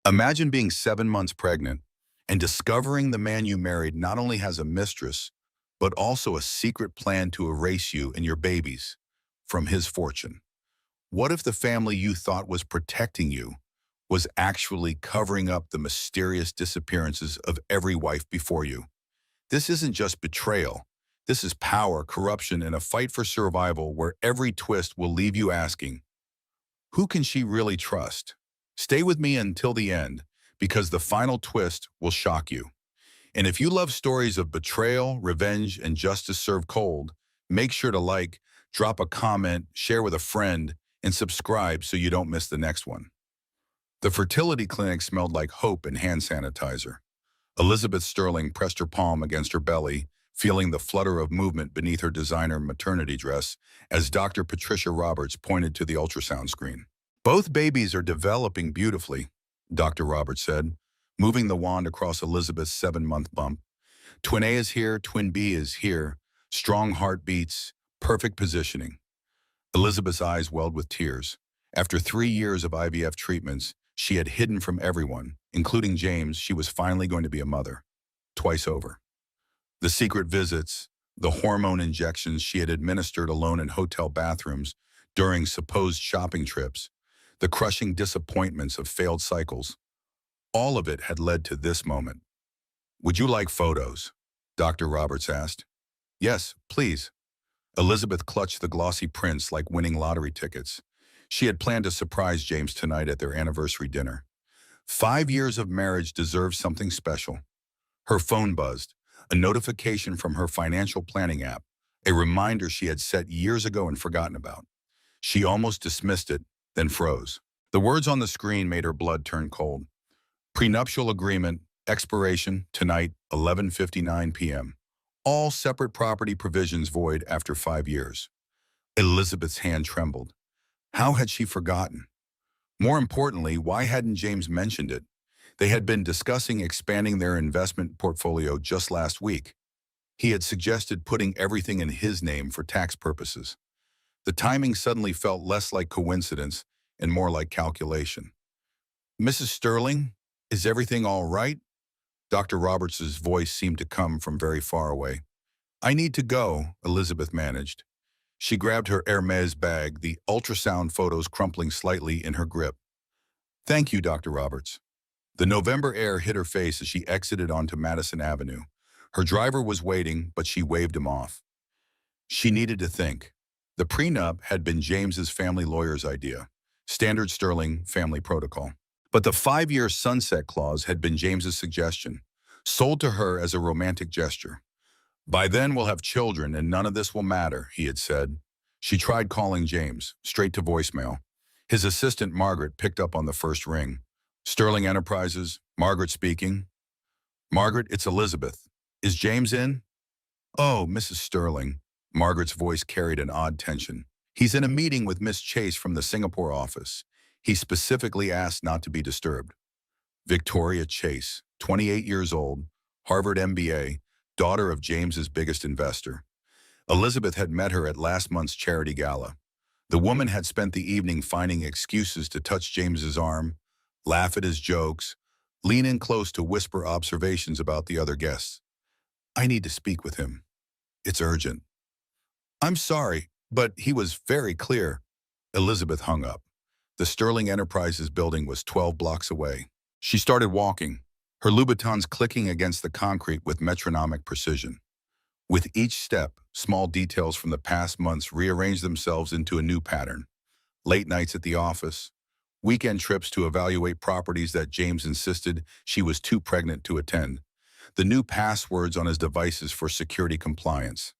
Imagine being 7 months pregnant and discovering the man you married not only has a mistress, but also a secret plan to erase you and your babies from his fortune. What if the family you thought was protecting you was actually covering up the mysterious disappearances of every wife before you? This isn't just betrayal. This is power, corruption, and a fight for survival where every twist will leave you asking, who can she really trust? Stay with me until the end, because the final twist will shock you. And if you love stories of betrayal, revenge, and justice served cold, make sure to like, drop a comment, share with a friend, and subscribe so you don't miss the next one. The fertility clinic smelled like hope and hand sanitizer. Elizabeth Sterling pressed her palm against her belly, feeling the flutter of movement beneath her designer maternity dress as Dr. Patricia Roberts pointed to the ultrasound screen. Both babies are developing beautifully, Dr. Roberts said, moving the wand across Elizabeth's 7-month bump. Twin A is here, twin B is here, strong heartbeats, perfect positioning. Elizabeth's eyes welled with tears. After 3 years of IVF treatments, she had hidden from everyone, including James, she was finally going to be a mother. Twice over. The secret visits, the hormone injections she had administered alone in hotel bathrooms during supposed shopping trips, the crushing disappointments of failed cycles, all of it had led to this moment. Would you like photos? Dr. Roberts asked. Yes, please. Elizabeth clutched the glossy prints like winning lottery tickets. She had planned to surprise James tonight at their anniversary dinner. 5 years of marriage deserved something special. Her phone buzzed, a notification from her financial planning app, a reminder she had set years ago and forgotten about. She almost dismissed it, then froze. The words on the screen made her blood turn cold. Prenuptial agreement, expiration, tonight, 11:59 p.m. All separate property provisions void after 5 years. Elizabeth's hand trembled. How had she forgotten? More importantly, why hadn't James mentioned it? They had been discussing expanding their investment portfolio just last week. He had suggested putting everything in his name for tax purposes. The timing suddenly felt less like coincidence and more like calculation. Mrs. Sterling, is everything all right? Dr. Roberts' voice seemed to come from very far away. I need to go, Elizabeth managed. She grabbed her Hermes bag, the ultrasound photos crumpling slightly in her grip. Thank you, Dr. Roberts. The November air hit her face as she exited onto Madison Avenue. Her driver was waiting, but she waved him off. She needed to think. The prenup had been James's family lawyer's idea, standard Sterling family protocol. But the 5-year sunset clause had been James's suggestion, sold to her as a romantic gesture. By then we'll have children and none of this will matter, he had said. She tried calling James, straight to voicemail. His assistant Margaret picked up on the first ring. Sterling Enterprises, Margaret speaking. Margaret, it's Elizabeth. Is James in? Oh, Mrs. Sterling. Margaret's voice carried an odd tension. He's in a meeting with Miss Chase from the Singapore office. He specifically asked not to be disturbed. Victoria Chase, 28 years old, Harvard MBA, daughter of James's biggest investor. Elizabeth had met her at last month's charity gala. The woman had spent the evening finding excuses to touch James's arm, laugh at his jokes, lean in close to whisper observations about the other guests. I need to speak with him. It's urgent. I'm sorry, but he was very clear. Elizabeth hung up. The Sterling Enterprises building was 12 blocks away. She started walking, her Louboutins clicking against the concrete with metronomic precision. With each step, small details from the past months rearranged themselves into a new pattern. Late nights at the office, weekend trips to evaluate properties that James insisted she was too pregnant to attend, the new passwords on his devices for security compliance.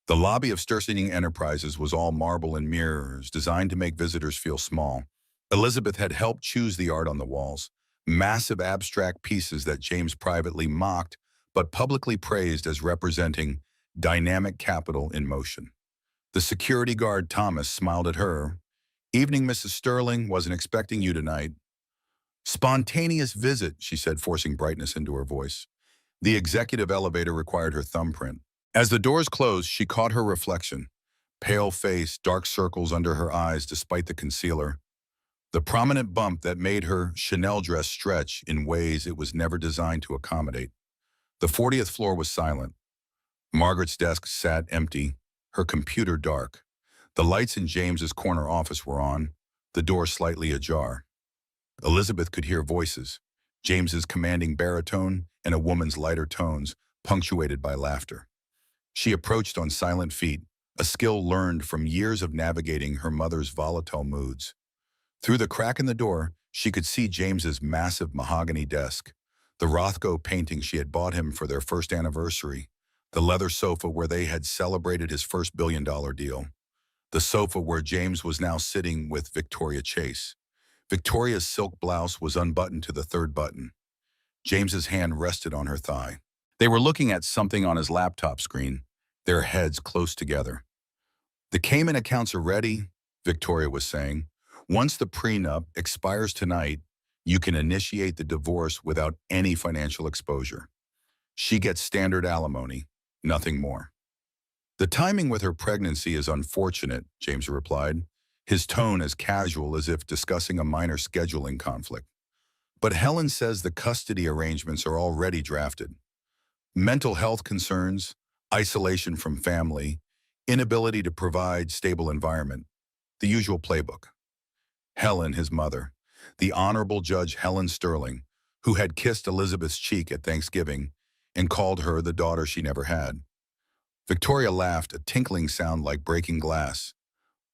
The lobby of Sterling Enterprises was all marble and mirrors, designed to make visitors feel small. Elizabeth had helped choose the art on the walls, massive abstract pieces that James privately mocked but publicly praised as representing dynamic capital in motion. The security guard Thomas smiled at her. Evening, Mrs. Sterling, wasn't expecting you tonight. Spontaneous visit, she said, forcing brightness into her voice. The executive elevator required her thumbprint. As the doors closed, she caught her reflection. Pale face, dark circles under her eyes despite the concealer. the prominent bump that made her Chanel dress stretch in ways it was never designed to accommodate. The 40th floor was silent. Margaret's desk sat empty, her computer dark. The lights in James's corner office were on, the door slightly ajar. Elizabeth could hear voices, James's commanding baritone and a woman's lighter tones, punctuated by laughter. She approached on silent feet, a skill learned from years of navigating her mother's volatile moods. Through the crack in the door, she could see James's massive mahogany desk, the Rothko painting she had bought him for their first anniversary, the leather sofa where they had celebrated his first billion-dollar deal, the sofa where James was now sitting with Victoria Chase. Victoria's silk blouse was unbuttoned to the third button. James's hand rested on her thigh. They were looking at something on his laptop screen, their heads close together. "The Cayman accounts are ready," Victoria was saying. "Once the prenup expires tonight, you can initiate the divorce without any financial exposure. She gets standard alimony, nothing more." "The timing with her pregnancy is unfortunate," James replied, his tone as casual as if discussing a minor scheduling conflict. "But Helen says the custody arrangements are already drafted. Mental health concerns, isolation from family, inability to provide stable environment, the usual playbook." Helen, his mother, the Honorable Judge Helen Sterling, who had kissed Elizabeth's cheek at Thanksgiving and called her the daughter she never had. Victoria laughed, a tinkling sound like breaking glass.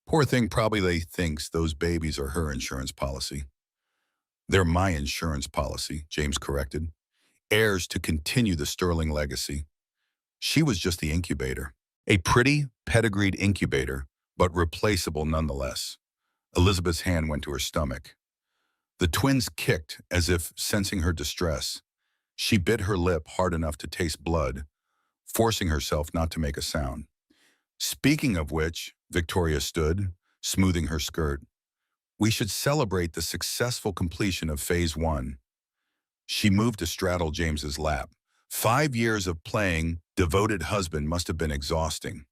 "Poor thing probably thinks those babies are her insurance policy." "They're my insurance policy," James corrected. "Heirs to continue the Sterling legacy." She was just the incubator. A pretty, pedigreed incubator, but replaceable nonetheless. Elizabeth's hand went to her stomach. The twins kicked as if sensing her distress. She bit her lip hard enough to taste blood, forcing herself not to make a sound. "Speaking of which," Victoria stood, smoothing her skirt, "we should celebrate the successful completion of Phase 1. She moved to straddle James's lap. 5 years of playing devoted husband must have been exhausting.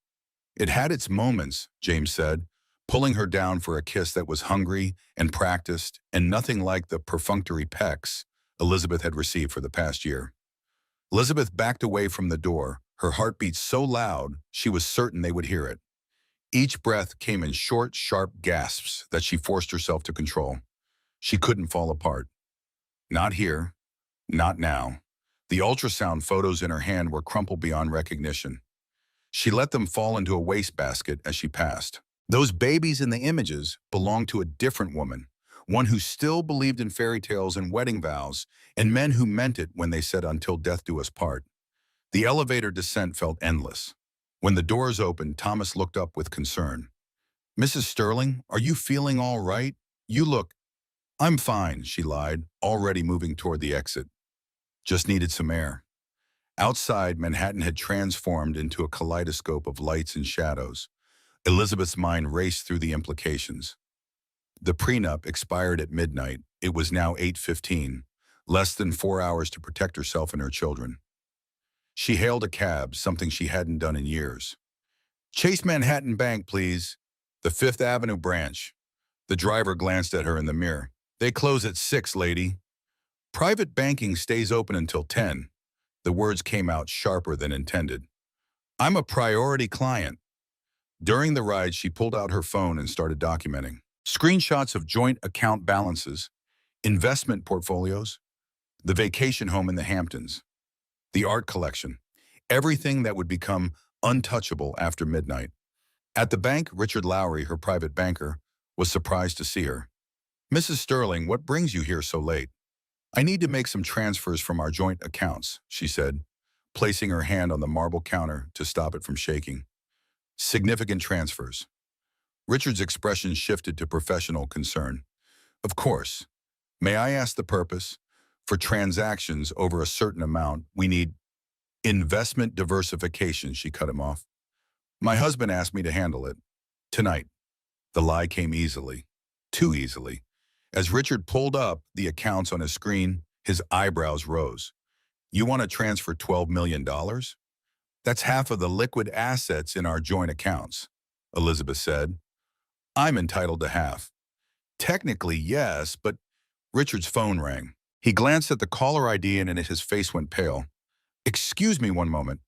"It had its moments," James said, pulling her down for a kiss that was hungry and practiced and nothing like the perfunctory pecks Elizabeth had received for the past year. Elizabeth backed away from the door, her heartbeat so loud she was certain they would hear it. Each breath came in short, sharp gasps that she forced herself to control. She couldn't fall apart. Not here. Not now. The ultrasound photos in her hand were crumpled beyond recognition. She let them fall into a wastebasket as she passed. Those babies in the images belonged to a different woman, one who still believed in fairy tales and wedding vows, and men who meant it when they said "until death do us part." The elevator descent felt endless. When the doors opened, Thomas looked up with concern. "Mrs. Sterling, are you feeling all right? You look—" "I'm fine," she lied, already moving toward the exit. "Just needed some air." Outside, Manhattan had transformed into a kaleidoscope of lights and shadows. Elizabeth's mind raced through the implications. The prenup expired at midnight. It was now 8:15, less than 4 hours to protect herself and her children. She hailed a cab, something she hadn't done in years. "Chase Manhattan Bank, please. The Fifth Avenue branch." The driver glanced at her in the mirror. "They close at 6, lady." "Private banking stays open until 10. The words came out sharper than intended. "I'm a priority client." During the ride, she pulled out her phone and started documenting. Screenshots of joint account balances, investment portfolios, the vacation home in the Hamptons, the art collection, everything that would become untouchable after midnight. At the bank, Richard Lowry, her private banker, was surprised to see her. "Mrs. Sterling, what brings you here so late?" "I need to make some transfers from our joint accounts," she said, placing her hand on the marble counter to stop it from shaking. "Significant transfers." Richard's expression shifted to professional concern. "Of course. May I ask the purpose? For transactions over a certain amount, we need—" "Investment diversification," she cut him off. "My husband asked me to handle it. Tonight." The lie came easily. Too easily. As Richard pulled up the accounts on his screen, his eyebrows rose. "You want to transfer $12 million? That's half of the liquid assets in our joint accounts," Elizabeth said. "I'm entitled to half." Technically, yes, but Richard's phone rang. He glanced at the caller ID and his face went pale. Excuse me one moment.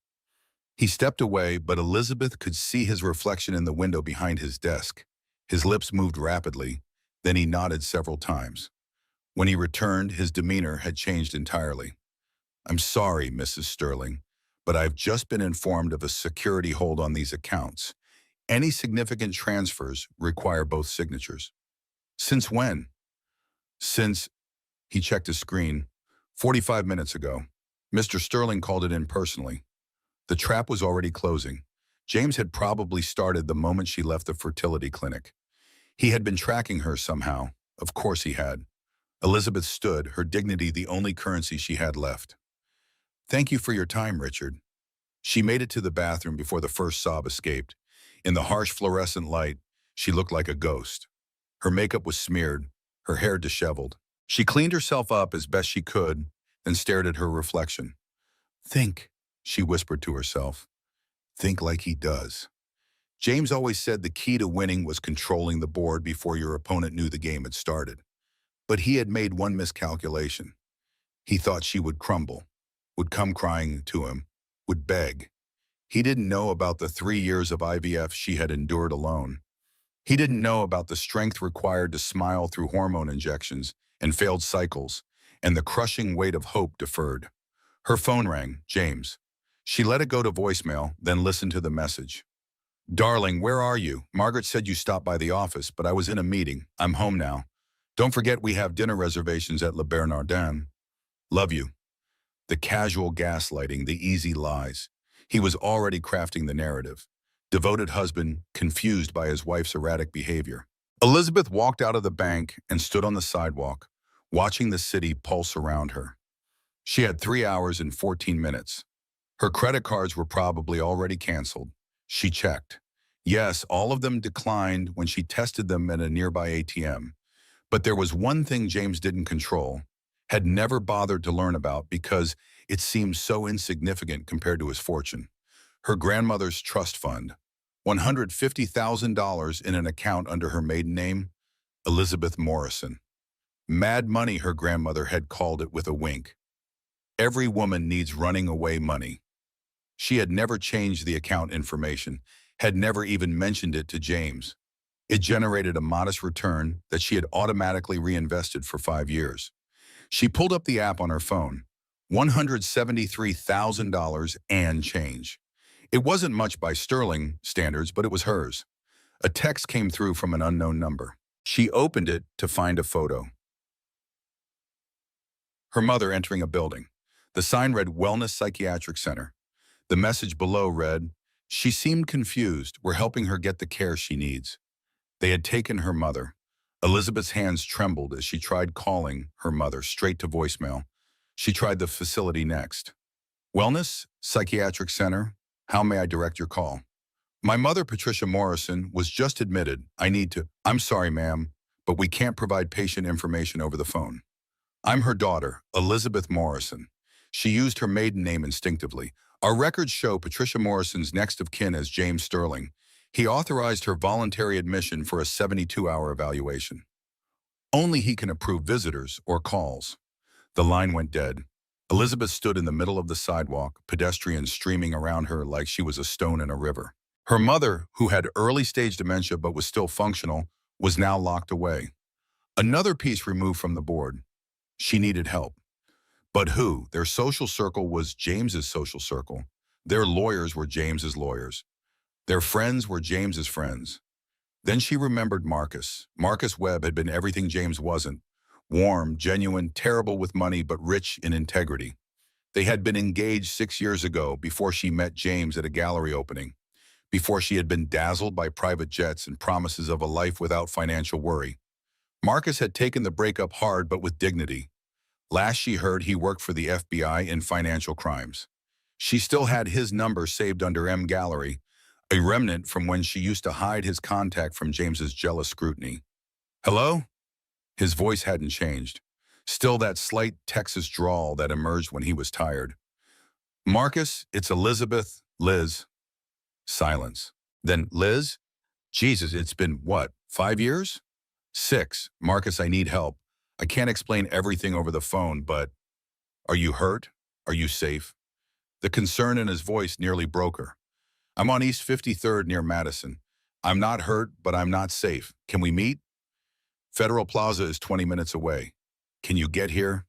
He stepped away, but Elizabeth could see his reflection in the window behind his desk. His lips moved rapidly, then he nodded several times. When he returned, his demeanor had changed entirely. I'm sorry, Mrs. Sterling, but I've just been informed of a security hold on these accounts. Any significant transfers require both signatures. Since when? Since, he checked his screen, 45 minutes ago. Mr. Sterling called it in personally. The trap was already closing. James had probably started the moment she left the fertility clinic. He had been tracking her somehow. Of course he had. Elizabeth stood, her dignity the only currency she had left. Thank you for your time, Richard. She made it to the bathroom before the first sob escaped. In the harsh fluorescent light, she looked like a ghost. Her makeup was smeared, her hair disheveled. She cleaned herself up as best she could, then stared at her reflection. Think, she whispered to herself. Think like he does. James always said the key to winning was controlling the board before your opponent knew the game had started. But he had made one miscalculation. He thought she would crumble, would come crying to him, would beg. He didn't know about the 3 years of IVF she had endured alone. He didn't know about the strength required to smile through hormone injections and failed cycles, and the crushing weight of hope deferred. Her phone rang, James. She let it go to voicemail, then listened to the message. Darling, where are you? Margaret said you stopped by the office, but I was in a meeting. I'm home now. Don't forget we have dinner reservations at Le Bernardin. Love you. The casual gaslighting, the easy lies. He was already crafting the narrative. Devoted husband, confused by his wife's erratic behavior. Elizabeth walked out of the bank and stood on the sidewalk, watching the city pulse around her. She had 3 hours and 14 minutes. Her credit cards were probably already canceled. She checked. Yes, all of them declined when she tested them at a nearby ATM. But there was one thing James didn't control, had never bothered to learn about because it seemed so insignificant compared to his fortune. Her grandmother's trust fund, $150,000 in an account under her maiden name, Elizabeth Morrison. Mad money, her grandmother had called it with a wink. Every woman needs running away money. She had never changed the account information, had never even mentioned it to James. It generated a modest return that she had automatically reinvested for 5 years. She pulled up the app on her phone, $173,000 and change. It wasn't much by Sterling standards, but it was hers. A text came through from an unknown number. She opened it to find a photo. Her mother entering a building. The sign read Wellness Psychiatric Center. The message below read, she seemed confused. We're helping her get the care she needs. They had taken her mother. Elizabeth's hands trembled as she tried calling her mother straight to voicemail. She tried the facility next. Wellness Psychiatric Center, how may I direct your call? My mother, Patricia Morrison, was just admitted. I'm sorry, ma'am, but we can't provide patient information over the phone. I'm her daughter, Elizabeth Morrison. She used her maiden name instinctively. Our records show Patricia Morrison's next of kin as James Sterling. He authorized her voluntary admission for a 72-hour evaluation. Only he can approve visitors or calls. The line went dead. Elizabeth stood in the middle of the sidewalk, pedestrians streaming around her like she was a stone in a river. Her mother, who had early-stage dementia but was still functional, was now locked away. Another piece removed from the board. She needed help. But who? Their social circle was James's social circle. Their lawyers were James's lawyers. Their friends were James's friends. Then she remembered Marcus. Marcus Webb had been everything James wasn't. Warm, genuine, terrible with money, but rich in integrity. They had been engaged 6 years ago before she met James at a gallery opening, before she had been dazzled by private jets and promises of a life without financial worry. Marcus had taken the breakup hard but with dignity. Last she heard, he worked for the FBI in financial crimes. She still had his number saved under M Gallery, a remnant from when she used to hide his contact from James's jealous scrutiny. Hello? His voice hadn't changed. Still that slight Texas drawl that emerged when he was tired. Marcus, it's Elizabeth, Liz. Silence. Then, Liz? Jesus, it's been, what, 5 years? 6. Marcus, I need help. I can't explain everything over the phone, but are you hurt? Are you safe? The concern in his voice nearly broke her. I'm on East 53rd near Madison. I'm not hurt, but I'm not safe. Can we meet? Federal Plaza is 20 minutes away. Can you get here?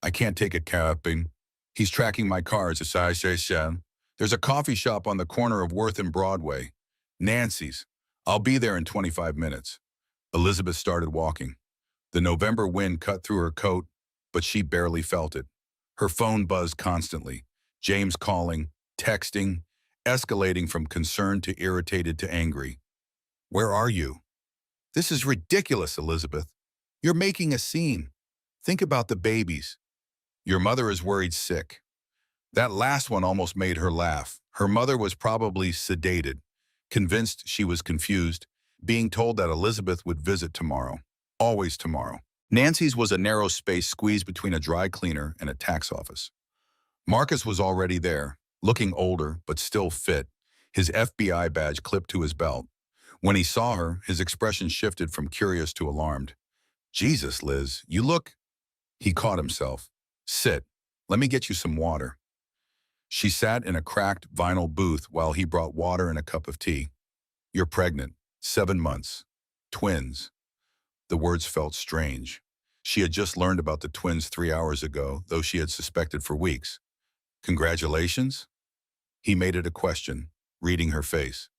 I can't take a camping. He's tracking my cars as I say. There's a coffee shop on the corner of Worth and Broadway. Nancy's. I'll be there in 25 minutes. Elizabeth started walking. The November wind cut through her coat, but she barely felt it. Her phone buzzed constantly. James calling, texting, escalating from concerned to irritated to angry. Where are you? This is ridiculous, Elizabeth. You're making a scene. Think about the babies. Your mother is worried sick. That last one almost made her laugh. Her mother was probably sedated, convinced she was confused, being told that Elizabeth would visit tomorrow. Always tomorrow. Nancy's was a narrow space squeezed between a dry cleaner and a tax office. Marcus was already there, looking older but still fit, his FBI badge clipped to his belt. When he saw her, his expression shifted from curious to alarmed. Jesus, Liz, you look... He caught himself. Sit. Let me get you some water. She sat in a cracked vinyl booth while he brought water and a cup of tea. You're pregnant. 7 months. Twins. The words felt strange. She had just learned about the twins 3 hours ago, though she had suspected for weeks. Congratulations? He made it a question, reading her face.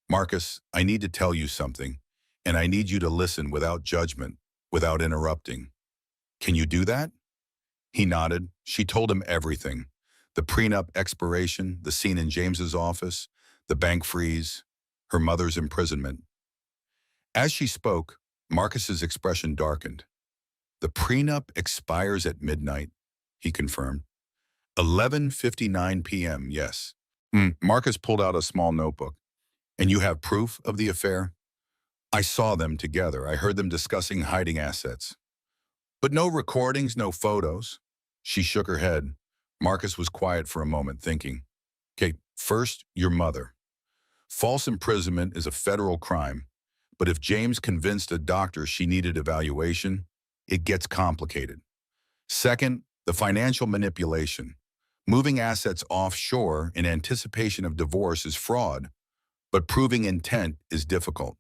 Marcus, I need to tell you something, and I need you to listen without judgment, without interrupting. Can you do that? He nodded. She told him everything. The prenup expiration, the scene in James's office, the bank freeze, her mother's imprisonment. As she spoke, Marcus's expression darkened. The prenup expires at midnight, he confirmed. 11:59 p.m., yes. Marcus pulled out a small notebook. And you have proof of the affair? I saw them together. I heard them discussing hiding assets. But no recordings, no photos. She shook her head. Marcus was quiet for a moment, thinking. Okay, first, your mother. False imprisonment is a federal crime. But if James convinced a doctor she needed evaluation, it gets complicated. Second, the financial manipulation. Moving assets offshore in anticipation of divorce is fraud, but proving intent is difficult.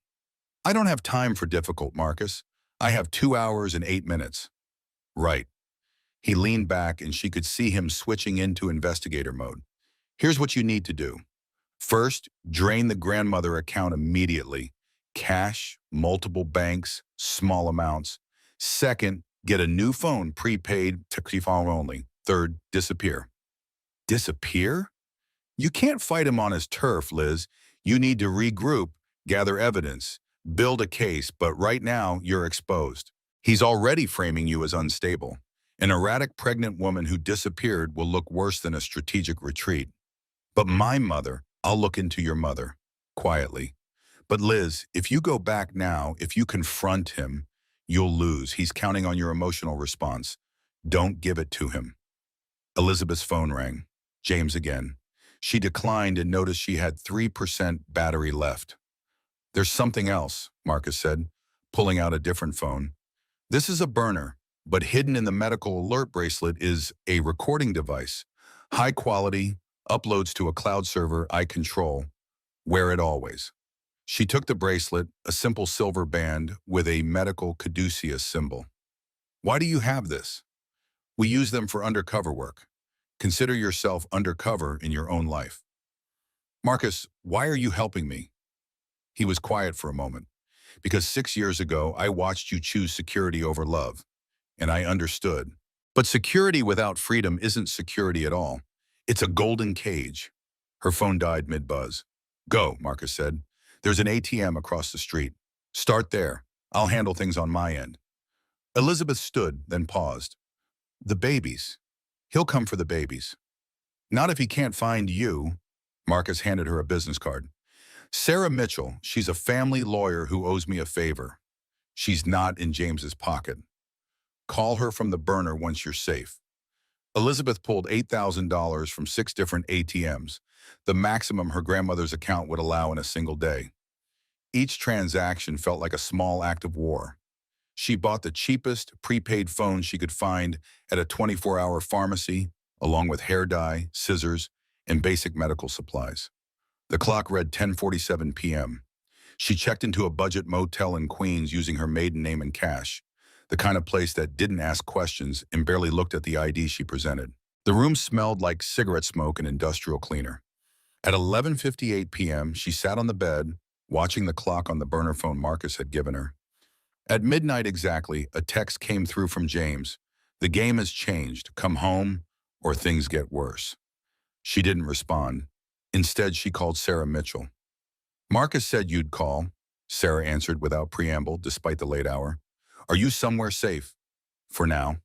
I don't have time for difficult, Marcus. I have 2 hours and 8 minutes. Right. He leaned back and she could see him switching into investigator mode. Here's what you need to do. First, drain the grandmother account immediately. Cash, multiple banks, small amounts. Second, get a new phone, prepaid, to phone only. Third, disappear. Disappear? You can't fight him on his turf, Liz. You need to regroup, gather evidence, build a case, but right now you're exposed. He's already framing you as unstable. An erratic pregnant woman who disappeared will look worse than a strategic retreat. But my mother, I'll look into your mother, quietly. But Liz, if you go back now, if you confront him, you'll lose. He's counting on your emotional response. Don't give it to him. Elizabeth's phone rang. James again. She declined and noticed she had 3% battery left. There's something else, Marcus said, pulling out a different phone. This is a burner, but hidden in the medical alert bracelet is a recording device. High quality, uploads to a cloud server I control. Wear it always. She took the bracelet, a simple silver band with a medical caduceus symbol. Why do you have this? We use them for undercover work. Consider yourself undercover in your own life. Marcus, why are you helping me? He was quiet for a moment. Because 6 years ago, I watched you choose security over love. And I understood. But security without freedom isn't security at all. It's a golden cage. Her phone died mid-buzz. Go, Marcus said. There's an ATM across the street. Start there. I'll handle things on my end. Elizabeth stood, then paused. The babies. He'll come for the babies. Not if he can't find you. Marcus handed her a business card. Sarah Mitchell, she's a family lawyer who owes me a favor. She's not in James's pocket. Call her from the burner once you're safe. Elizabeth pulled $8,000 from 6 different ATMs, the maximum her grandmother's account would allow in a single day. Each transaction felt like a small act of war. She bought the cheapest prepaid phone she could find at a 24-hour pharmacy, along with hair dye, scissors, and basic medical supplies. The clock read 10:47 p.m. She checked into a budget motel in Queens using her maiden name and cash, the kind of place that didn't ask questions and barely looked at the ID she presented. The room smelled like cigarette smoke and industrial cleaner. At 11:58 p.m., she sat on the bed, watching the clock on the burner phone Marcus had given her. At midnight exactly, a text came through from James. The game has changed. Come home, or things get worse. She didn't respond. Instead, she called Sarah Mitchell. Marcus said you'd call, Sarah answered without preamble, despite the late hour. Are you somewhere safe? For now.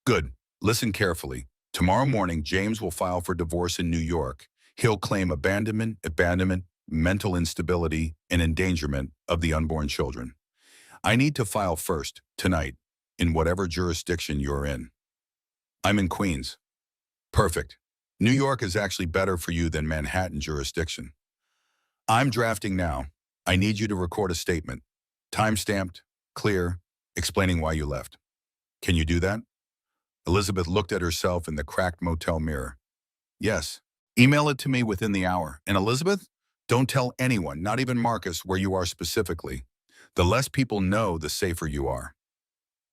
Good. Listen carefully. Tomorrow morning, James will file for divorce in New York. He'll claim abandonment, mental instability, and endangerment of the unborn children. I need to file first, tonight, in whatever jurisdiction you're in. I'm in Queens. Perfect. New York is actually better for you than Manhattan jurisdiction. I'm drafting now. I need you to record a statement. Time-stamped, clear, explaining why you left. Can you do that? Elizabeth looked at herself in the cracked motel mirror. Yes. Email it to me within the hour. And Elizabeth, don't tell anyone, not even Marcus, where you are specifically. The less people know, the safer you are.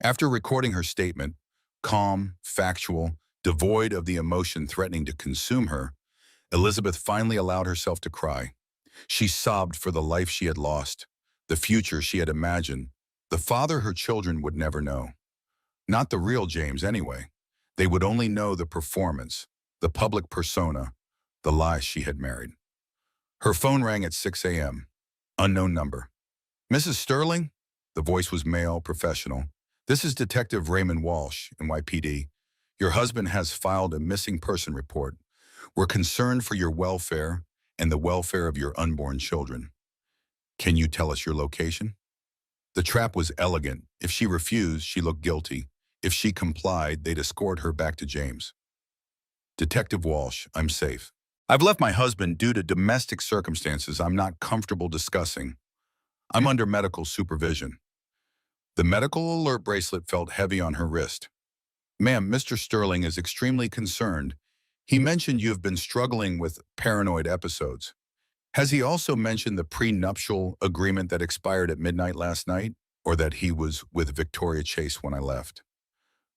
After recording her statement, calm, factual, devoid of the emotion threatening to consume her, Elizabeth finally allowed herself to cry. She sobbed for the life she had lost, the future she had imagined, the father her children would never know. Not the real James, anyway. They would only know the performance, the public persona, the lies she had married. Her phone rang at 6 a.m. Unknown number. Mrs. Sterling? The voice was male, professional. This is Detective Raymond Walsh, NYPD. Your husband has filed a missing person report. We're concerned for your welfare and the welfare of your unborn children. Can you tell us your location? The trap was elegant. If she refused, she looked guilty. If she complied, they'd escort her back to James. Detective Walsh, I'm safe. I've left my husband due to domestic circumstances I'm not comfortable discussing. I'm under medical supervision. The medical alert bracelet felt heavy on her wrist. Ma'am, Mr. Sterling is extremely concerned. He mentioned you have been struggling with paranoid episodes. Has he also mentioned the prenuptial agreement that expired at midnight last night, or that he was with Victoria Chase when I left?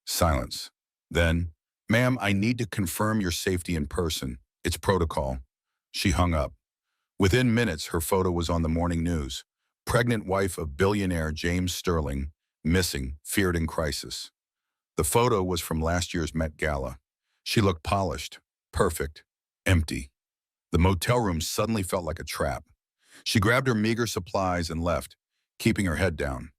Silence. Then, ma'am, I need to confirm your safety in person. It's protocol. She hung up. Within minutes, her photo was on the morning news. Pregnant wife of billionaire James Sterling, missing, feared in crisis. The photo was from last year's Met Gala. She looked polished, perfect, empty. The motel room suddenly felt like a trap. She grabbed her meager supplies and left, keeping her head down.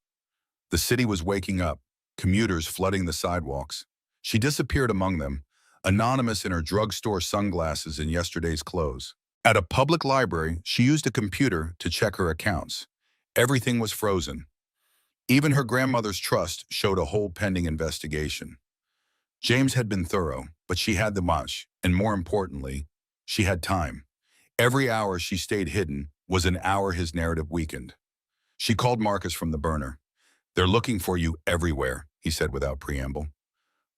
The city was waking up, commuters flooding the sidewalks. She disappeared among them, anonymous in her drugstore sunglasses and yesterday's clothes. At a public library, she used a computer to check her accounts. Everything was frozen. Even her grandmother's trust showed a whole pending investigation. James had been thorough, but she had the much, and more importantly, she had time. Every hour she stayed hidden was an hour his narrative weakened. She called Marcus from the burner. They're looking for you everywhere, he said without preamble.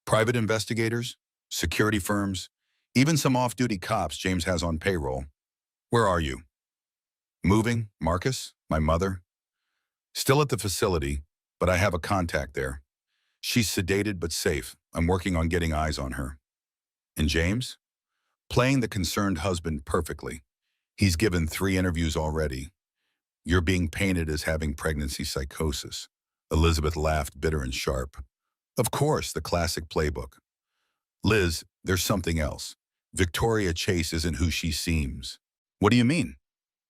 Private investigators, security firms, even some off-duty cops James has on payroll. Where are you? Moving, Marcus, my mother. Still at the facility, but I have a contact there. She's sedated but safe. I'm working on getting eyes on her. And James? Playing the concerned husband perfectly. He's given 3 interviews already. You're being painted as having pregnancy psychosis. Elizabeth laughed, bitter and sharp. Of course, the classic playbook. Liz, there's something else. Victoria Chase isn't who she seems. What do you mean?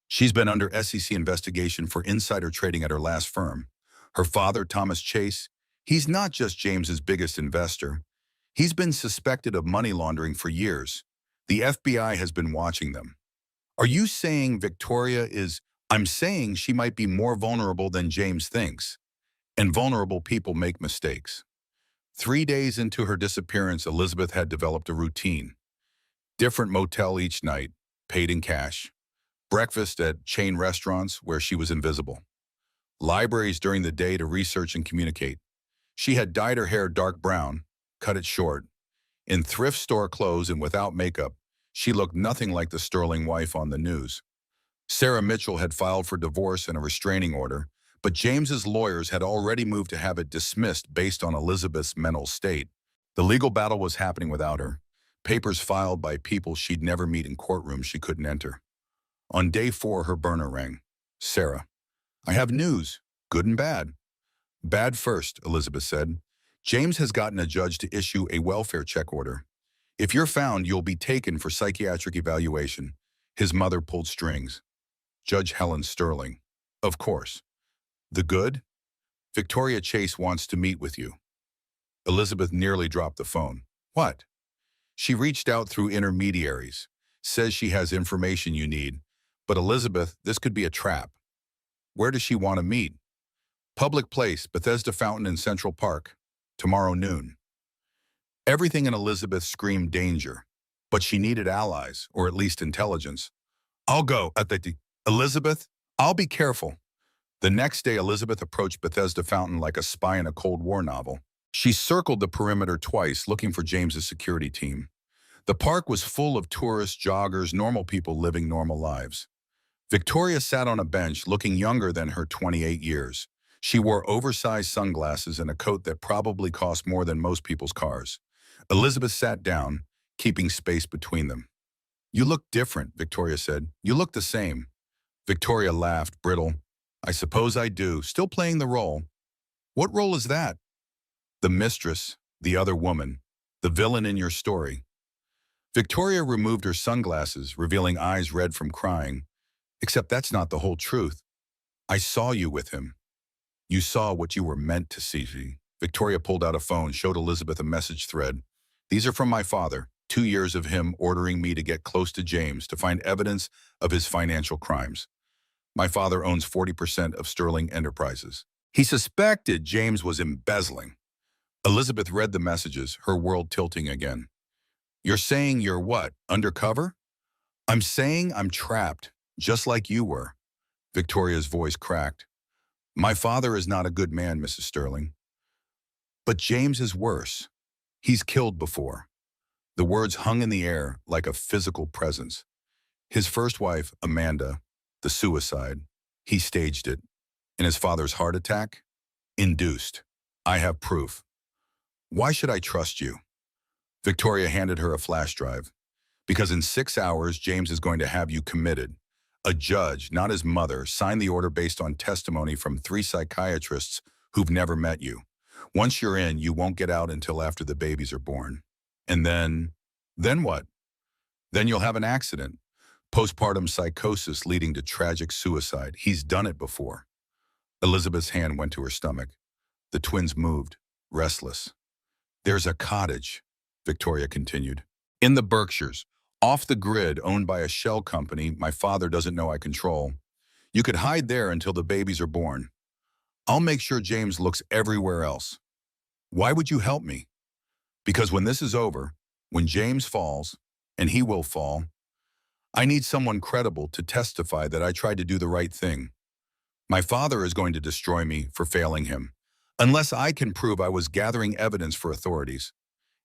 She's been under SEC investigation for insider trading at her last firm. Her father, Thomas Chase, he's not just James's biggest investor. He's been suspected of money laundering for years. The FBI has been watching them. Are you saying Victoria is... I'm saying she might be more vulnerable than James thinks. And vulnerable people make mistakes. 3 days into her disappearance, Elizabeth had developed a routine. Different motel each night, paid in cash. breakfast at chain restaurants where she was invisible, libraries during the day to research and communicate. She had dyed her hair dark brown, cut it short. In thrift store clothes and without makeup, she looked nothing like the sterling wife on the news. Sarah Mitchell had filed for divorce and a restraining order, but James's lawyers had already moved to have it dismissed based on Elizabeth's mental state. The legal battle was happening without her, papers filed by people she'd never meet in courtrooms she couldn't enter. On day 4, her burner rang. Sarah, I have news, good and bad. Bad first, Elizabeth said. James has gotten a judge to issue a welfare check order. If you're found, you'll be taken for psychiatric evaluation. His mother pulled strings. Judge Helen Sterling. Of course. The good? Victoria Chase wants to meet with you. Elizabeth nearly dropped the phone. What? She reached out through intermediaries. Says she has information you need. But Elizabeth, this could be a trap. Where does she want to meet? Public place, Bethesda Fountain in Central Park. Tomorrow noon. Everything in Elizabeth screamed danger. But she needed allies, or at least intelligence. I'll go, Elizabeth, I'll be careful. The next day, Elizabeth approached Bethesda Fountain like a spy in a Cold War novel. She circled the perimeter twice, looking for James's security team. The park was full of tourists, joggers, normal people living normal lives. Victoria sat on a bench, looking younger than her 28 years. She wore oversized sunglasses and a coat that probably cost more than most people's cars. Elizabeth sat down, keeping space between them. You look different, Victoria said. You look the same. Victoria laughed, brittle. I suppose I do, still playing the role. What role is that? The mistress, the other woman, the villain in your story. Victoria removed her sunglasses, revealing eyes red from crying. Except that's not the whole truth. I saw you with him. You saw what you were meant to see. Victoria pulled out a phone, showed Elizabeth a message thread. These are from my father. 2 years of him ordering me to get close to James to find evidence of his financial crimes. My father owns 40% of Sterling Enterprises. He suspected James was embezzling. Elizabeth read the messages, her world tilting again. You're saying you're what, undercover? I'm saying I'm trapped, just like you were. Victoria's voice cracked. My father is not a good man, Mrs. Sterling. But James is worse. He's killed before. The words hung in the air like a physical presence. His first wife, Amanda, the suicide, he staged it. And his father's heart attack? Induced. I have proof. Why should I trust you? Victoria handed her a flash drive. Because in 6 hours, James is going to have you committed. A judge, not his mother, signed the order based on testimony from 3 psychiatrists who've never met you. Once you're in, you won't get out until after the babies are born. And then what? Then you'll have an accident. Postpartum psychosis leading to tragic suicide. He's done it before. Elizabeth's hand went to her stomach. The twins moved, restless. There's a cottage, Victoria continued. In the Berkshires, off the grid, owned by a shell company my father doesn't know I control. You could hide there until the babies are born. I'll make sure James looks everywhere else. Why would you help me? Because when this is over, when James falls, and he will fall, I need someone credible to testify that I tried to do the right thing. My father is going to destroy me for failing him, unless I can prove I was gathering evidence for authorities.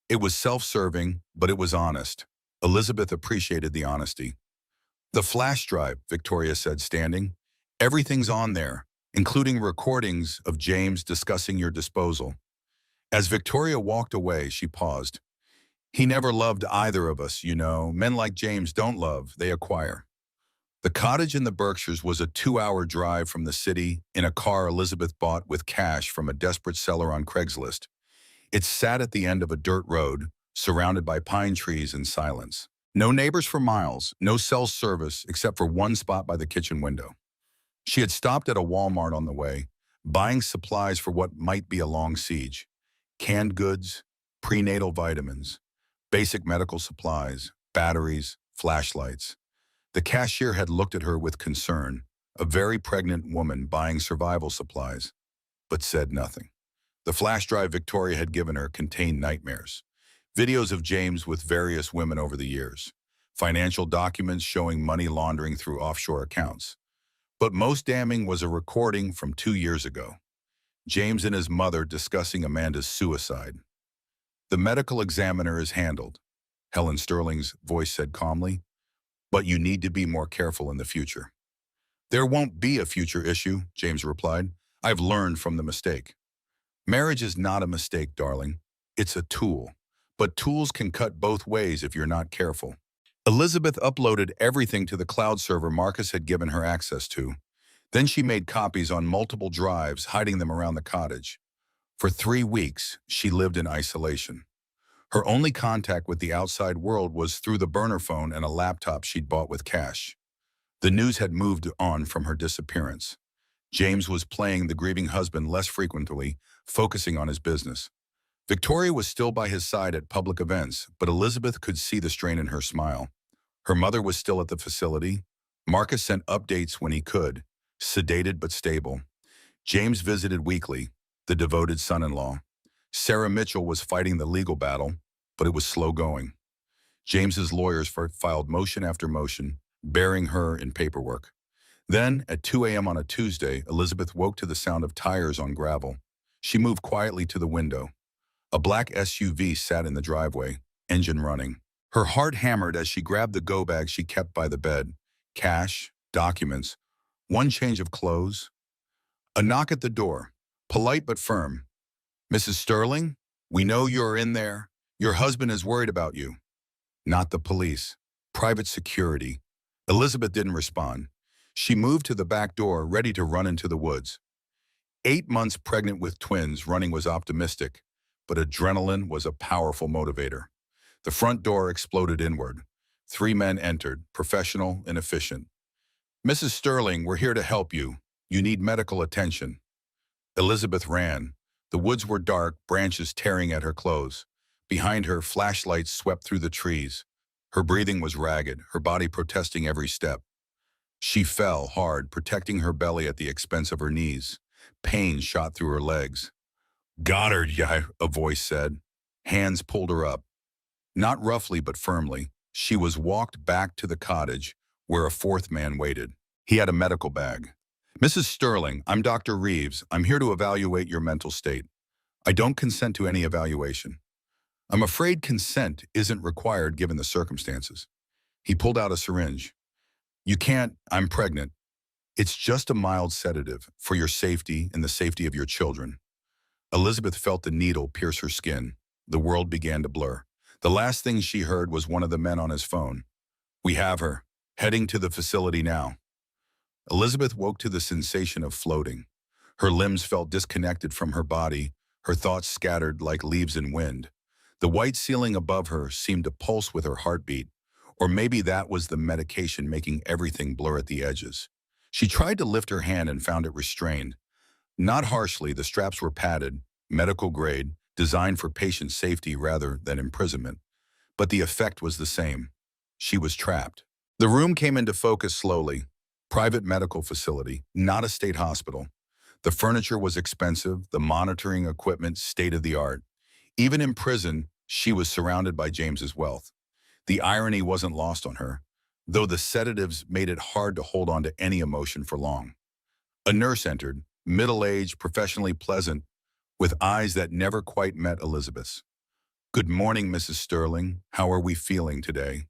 It was self-serving, but it was honest. Elizabeth appreciated the honesty. The flash drive, Victoria said, standing. Everything's on there, including recordings of James discussing your disposal. As Victoria walked away, she paused. He never loved either of us, you know. Men like James don't love, they acquire. The cottage in the Berkshires was a 2-hour drive from the city in a car Elizabeth bought with cash from a desperate seller on Craigslist. It sat at the end of a dirt road, surrounded by pine trees and silence. No neighbors for miles, no cell service except for one spot by the kitchen window. She had stopped at a Walmart on the way, buying supplies for what might be a long siege. Canned goods, prenatal vitamins, basic medical supplies, batteries, flashlights. The cashier had looked at her with concern, a very pregnant woman buying survival supplies, but said nothing. The flash drive Victoria had given her contained nightmares. Videos of James with various women over the years. financial documents showing money laundering through offshore accounts. But most damning was a recording from 2 years ago. James and his mother discussing Amanda's suicide. The medical examiner is handled, Helen Sterling's voice said calmly, but you need to be more careful in the future. There won't be a future issue, James replied. I've learned from the mistake. Marriage is not a mistake, darling. It's a tool. But tools can cut both ways if you're not careful. Elizabeth uploaded everything to the cloud server Marcus had given her access to. Then she made copies on multiple drives, hiding them around the cottage. For 3 weeks, she lived in isolation. Her only contact with the outside world was through the burner phone and a laptop she'd bought with cash. The news had moved on from her disappearance. James was playing the grieving husband less frequently, focusing on his business. Victoria was still by his side at public events, but Elizabeth could see the strain in her smile. Her mother was still at the facility. Marcus sent updates when he could, sedated but stable. James visited weekly, the devoted son-in-law. Sarah Mitchell was fighting the legal battle, but it was slow going. James's lawyers filed motion after motion, burying her in paperwork. Then, at 2 a.m. on a Tuesday, Elizabeth woke to the sound of tires on gravel. She moved quietly to the window. A black SUV sat in the driveway, engine running. Her heart hammered as she grabbed the go bag she kept by the bed. Cash, documents, one change of clothes. A knock at the door, polite but firm. Mrs. Sterling, we know you're in there. Your husband is worried about you. Not the police. Private security. Elizabeth didn't respond. She moved to the back door, ready to run into the woods. 8 months pregnant with twins, running was optimistic, but adrenaline was a powerful motivator. The front door exploded inward. 3 men entered, professional and efficient. Mrs. Sterling, we're here to help you. You need medical attention. Elizabeth ran. The woods were dark, branches tearing at her clothes. Behind her, flashlights swept through the trees. Her breathing was ragged, her body protesting every step. She fell hard, protecting her belly at the expense of her knees. Pain shot through her legs. Goddard, yeah, a voice said. Hands pulled her up. Not roughly, but firmly. She was walked back to the cottage, where a 4th man waited. He had a medical bag. Mrs. Sterling, I'm Dr. Reeves. I'm here to evaluate your mental state. I don't consent to any evaluation. I'm afraid consent isn't required given the circumstances. He pulled out a syringe. You can't, I'm pregnant. It's just a mild sedative for your safety and the safety of your children. Elizabeth felt the needle pierce her skin. The world began to blur. The last thing she heard was one of the men on his phone. We have her. Heading to the facility now. Elizabeth woke to the sensation of floating. Her limbs felt disconnected from her body, her thoughts scattered like leaves in wind. The white ceiling above her seemed to pulse with her heartbeat, or maybe that was the medication making everything blur at the edges. She tried to lift her hand and found it restrained. Not harshly, the straps were padded, medical grade, designed for patient safety rather than imprisonment. But the effect was the same. She was trapped. The room came into focus slowly. Private medical facility, not a state hospital. The furniture was expensive, the monitoring equipment state-of-the-art. Even in prison, she was surrounded by James's wealth. The irony wasn't lost on her, though the sedatives made it hard to hold on to any emotion for long. A nurse entered, middle-aged, professionally pleasant, with eyes that never quite met Elizabeth's. Good morning, Mrs. Sterling. How are we feeling today?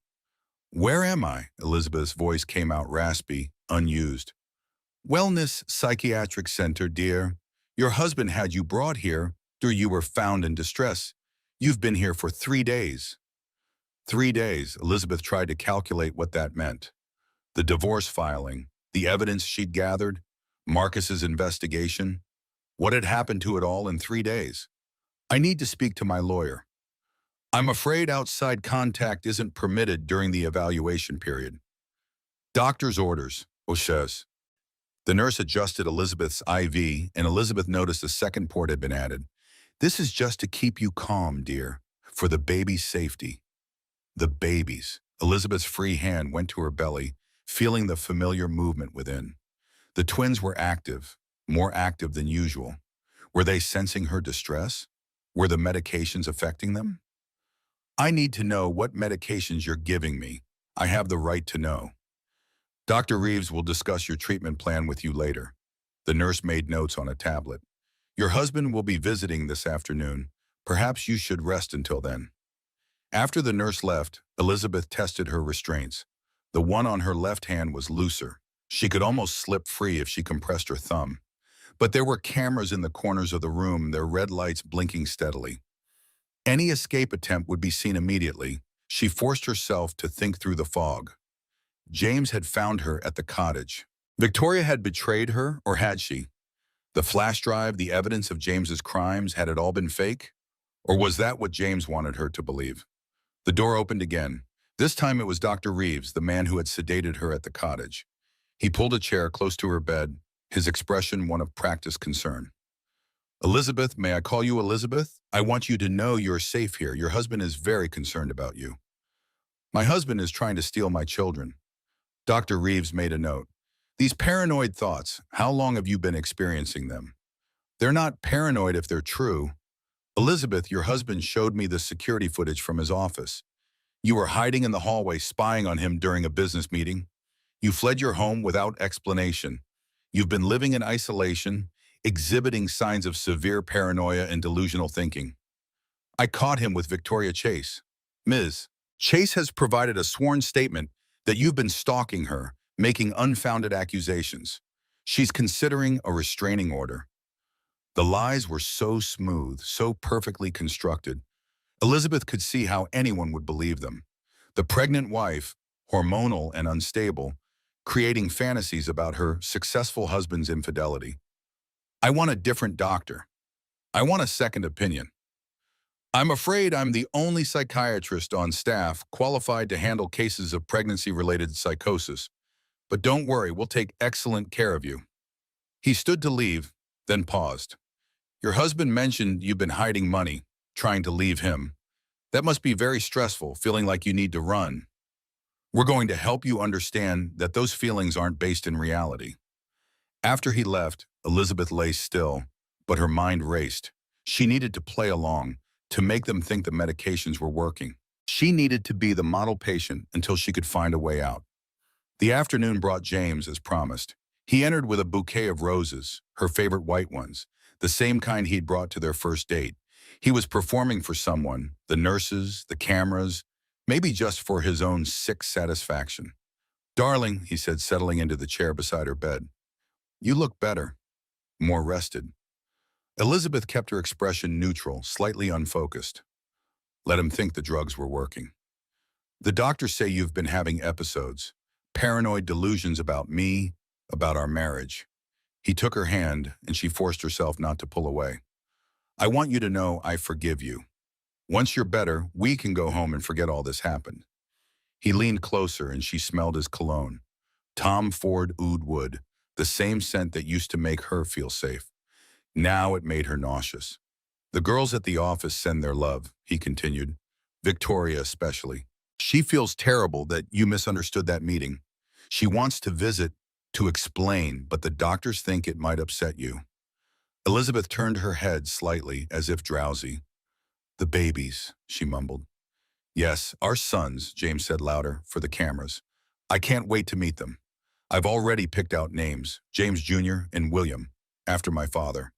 Where am I? Elizabeth's voice came out raspy, unused. Wellness Psychiatric Center, dear. Your husband had you brought here after you were found in distress. You've been here for 3 days. 3 days, Elizabeth tried to calculate what that meant. The divorce filing, the evidence she'd gathered, Marcus's investigation. What had happened to it all in 3 days? I need to speak to my lawyer. I'm afraid outside contact isn't permitted during the evaluation period. Doctor's orders, O'Shays. The nurse adjusted Elizabeth's IV, and Elizabeth noticed a second port had been added. This is just to keep you calm, dear, for the baby's safety. The baby's. Elizabeth's free hand went to her belly, feeling the familiar movement within. The twins were active, more active than usual. Were they sensing her distress? Were the medications affecting them? I need to know what medications you're giving me. I have the right to know. Dr. Reeves will discuss your treatment plan with you later. The nurse made notes on a tablet. Your husband will be visiting this afternoon. Perhaps you should rest until then. After the nurse left, Elizabeth tested her restraints. The one on her left hand was looser. She could almost slip free if she compressed her thumb. But there were cameras in the corners of the room, their red lights blinking steadily. Any escape attempt would be seen immediately. She forced herself to think through the fog. James had found her at the cottage. Victoria had betrayed her, or had she? The flash drive, the evidence of James's crimes, had it all been fake? Or was that what James wanted her to believe? The door opened again. This time it was Dr. Reeves, the man who had sedated her at the cottage. He pulled a chair close to her bed, his expression one of practiced concern. Elizabeth, may I call you Elizabeth? I want you to know you're safe here. Your husband is very concerned about you. My husband is trying to steal my children. Dr. Reeves made a note. These paranoid thoughts, how long have you been experiencing them? They're not paranoid if they're true. Elizabeth, your husband showed me the security footage from his office. You were hiding in the hallway spying on him during a business meeting. You fled your home without explanation. You've been living in isolation, exhibiting signs of severe paranoia and delusional thinking. I caught him with Victoria Chase. Ms. Chase has provided a sworn statement that you've been stalking her, making unfounded accusations. She's considering a restraining order. The lies were so smooth, so perfectly constructed. Elizabeth could see how anyone would believe them. The pregnant wife, hormonal and unstable, creating fantasies about her successful husband's infidelity. I want a different doctor. I want a second opinion. I'm afraid I'm the only psychiatrist on staff qualified to handle cases of pregnancy-related psychosis. But don't worry, we'll take excellent care of you. He stood to leave, then paused. Your husband mentioned you've been hiding money, trying to leave him. That must be very stressful, feeling like you need to run. We're going to help you understand that those feelings aren't based in reality. After he left, Elizabeth lay still, but her mind raced. She needed to play along, to make them think the medications were working. She needed to be the model patient until she could find a way out. The afternoon brought James as promised. He entered with a bouquet of roses, her favorite white ones, the same kind he'd brought to their first date. He was performing for someone, the nurses, the cameras, maybe just for his own sick satisfaction. Darling, he said, settling into the chair beside her bed. You look better, more rested. Elizabeth kept her expression neutral, slightly unfocused. Let him think the drugs were working. The doctors say you've been having episodes, paranoid delusions about me, about our marriage. He took her hand, and she forced herself not to pull away. I want you to know I forgive you. Once you're better, we can go home and forget all this happened. He leaned closer, and she smelled his cologne. Tom Ford Oud Wood, the same scent that used to make her feel safe. Now it made her nauseous. The girls at the office send their love, he continued. Victoria especially. She feels terrible that you misunderstood that meeting. She wants to visit, to explain, but the doctors think it might upset you. Elizabeth turned her head slightly, as if drowsy. The babies, she mumbled. Yes, our sons, James said louder, for the cameras. I can't wait to meet them. I've already picked out names, James Jr. and William, after my father.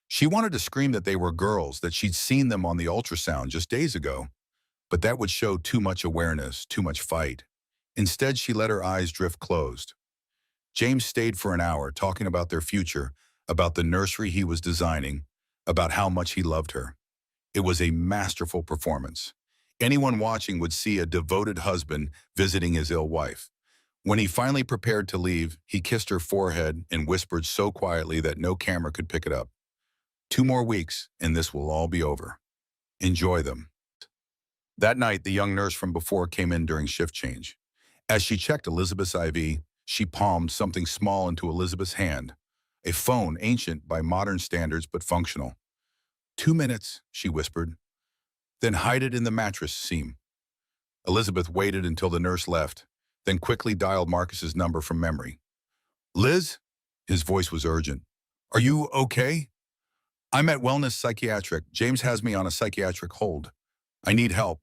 She wanted to scream that they were girls, that she'd seen them on the ultrasound just days ago. But that would show too much awareness, too much fight. Instead, she let her eyes drift closed. James stayed for an hour, talking about their future, about the nursery he was designing, about how much he loved her. It was a masterful performance. Anyone watching would see a devoted husband visiting his ill wife. When he finally prepared to leave, he kissed her forehead and whispered so quietly that no camera could pick it up. 2 more weeks, and this will all be over. Enjoy them. That night, the young nurse from before came in during shift change. As she checked Elizabeth's IV, she palmed something small into Elizabeth's hand. A phone, ancient by modern standards but functional. 2 minutes, she whispered. Then hide it in the mattress seam. Elizabeth waited until the nurse left, then quickly dialed Marcus's number from memory. Liz? His voice was urgent. Are you okay? I'm at Wellness Psychiatric. James has me on a psychiatric hold. I need help.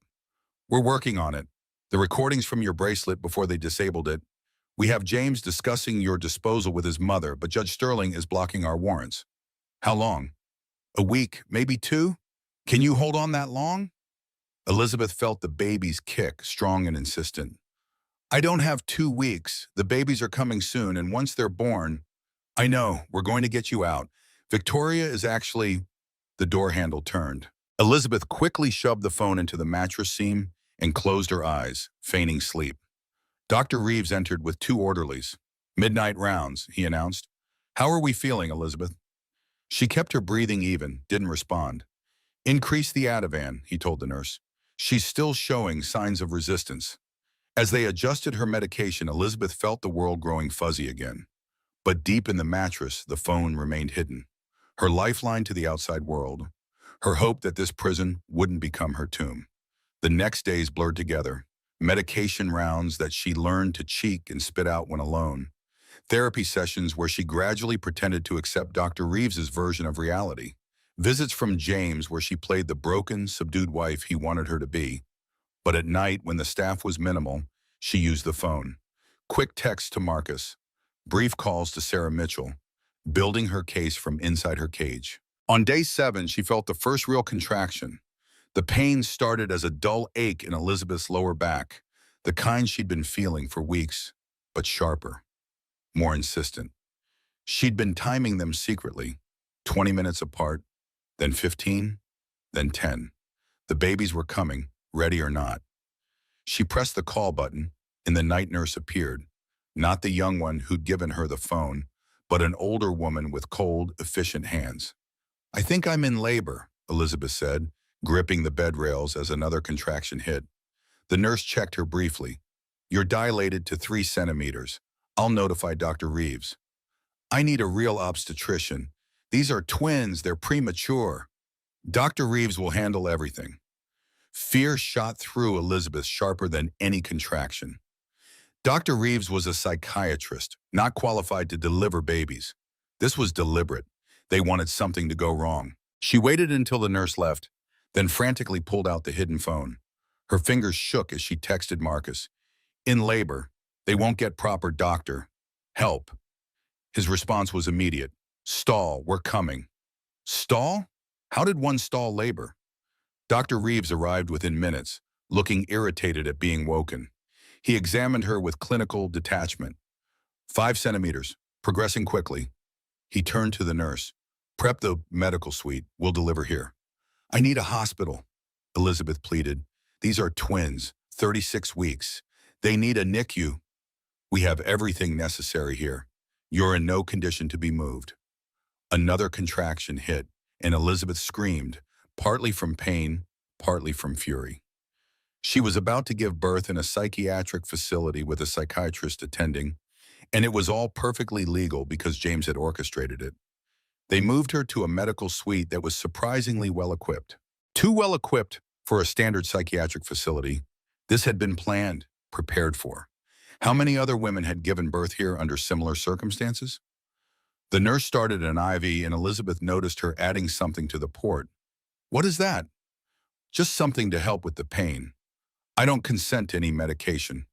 We're working on it. The recordings from your bracelet before they disabled it. We have James discussing your disposal with his mother, but Judge Sterling is blocking our warrants. How long? A week, maybe two? Can you hold on that long? Elizabeth felt the baby's kick, strong and insistent. I don't have 2 weeks. The babies are coming soon, and once they're born, I know, we're going to get you out. Victoria is actually... The door handle turned. Elizabeth quickly shoved the phone into the mattress seam and closed her eyes, feigning sleep. Dr. Reeves entered with 2 orderlies. Midnight rounds, he announced. How are we feeling, Elizabeth? She kept her breathing even, didn't respond. Increase the Ativan, he told the nurse. She's still showing signs of resistance. As they adjusted her medication, Elizabeth felt the world growing fuzzy again. But deep in the mattress, the phone remained hidden. Her lifeline to the outside world. Her hope that this prison wouldn't become her tomb. The next days blurred together. Medication rounds that she learned to cheek and spit out when alone. Therapy sessions where she gradually pretended to accept Dr. Reeves's version of reality. Visits from James where she played the broken, subdued wife he wanted her to be. But at night, when the staff was minimal, she used the phone. Quick texts to Marcus. Brief calls to Sarah Mitchell. Building her case from inside her cage. On day 7, she felt the first real contraction. The pain started as a dull ache in Elizabeth's lower back, the kind she'd been feeling for weeks, but sharper, more insistent. She'd been timing them secretly, 20 minutes apart, then 15, then 10. The babies were coming, ready or not. She pressed the call button, and the night nurse appeared, not the young one who'd given her the phone, but an older woman with cold, efficient hands. I think I'm in labor, Elizabeth said, gripping the bed rails as another contraction hit. The nurse checked her briefly. You're dilated to 3 centimeters. I'll notify Dr. Reeves. I need a real obstetrician. These are twins, they're premature. Dr. Reeves will handle everything. Fear shot through Elizabeth sharper than any contraction. Dr. Reeves was a psychiatrist, not qualified to deliver babies. This was deliberate. They wanted something to go wrong. She waited until the nurse left, then frantically pulled out the hidden phone. Her fingers shook as she texted Marcus. In labor. They won't get proper doctor. Help. His response was immediate. Stall, we're coming. Stall? How did one stall labor? Dr. Reeves arrived within minutes, looking irritated at being woken. He examined her with clinical detachment. 5 centimeters, progressing quickly. He turned to the nurse. Prep the medical suite. We'll deliver here. I need a hospital, Elizabeth pleaded. These are twins, 36 weeks. They need a NICU. We have everything necessary here. You're in no condition to be moved. Another contraction hit, and Elizabeth screamed, partly from pain, partly from fury. She was about to give birth in a psychiatric facility with a psychiatrist attending, and it was all perfectly legal because James had orchestrated it. They moved her to a medical suite that was surprisingly well-equipped. Too well-equipped for a standard psychiatric facility. This had been planned, prepared for. How many other women had given birth here under similar circumstances? The nurse started an IV, and Elizabeth noticed her adding something to the port. What is that? Just something to help with the pain. I don't consent to any medication.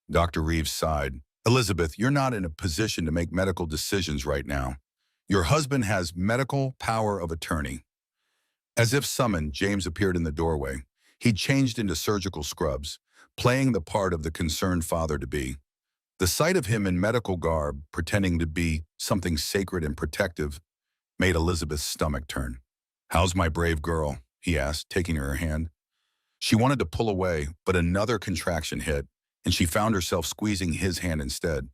Dr. Reeves sighed. Elizabeth, you're not in a position to make medical decisions right now. Your husband has medical power of attorney. As if summoned, James appeared in the doorway. He'd changed into surgical scrubs, playing the part of the concerned father-to-be. The sight of him in medical garb, pretending to be something sacred and protective, made Elizabeth's stomach turn. How's my brave girl? He asked, taking her hand. She wanted to pull away, but another contraction hit, and she found herself squeezing his hand instead,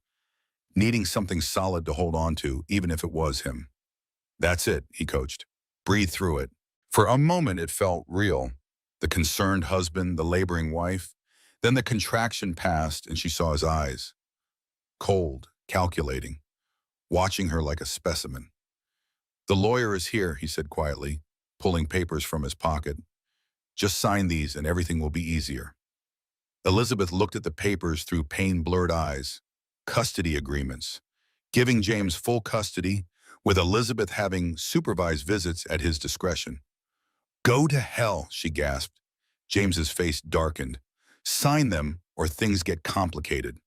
needing something solid to hold on to, even if it was him. That's it, he coached. Breathe through it. For a moment, it felt real. The concerned husband, the laboring wife. Then the contraction passed, and she saw his eyes. Cold, calculating, watching her like a specimen. The lawyer is here, he said quietly, pulling papers from his pocket. Just sign these and everything will be easier. Elizabeth looked at the papers through pain-blurred eyes. Custody agreements, giving James full custody, with Elizabeth having supervised visits at his discretion. Go to hell, she gasped. James's face darkened. Sign them or things get complicated.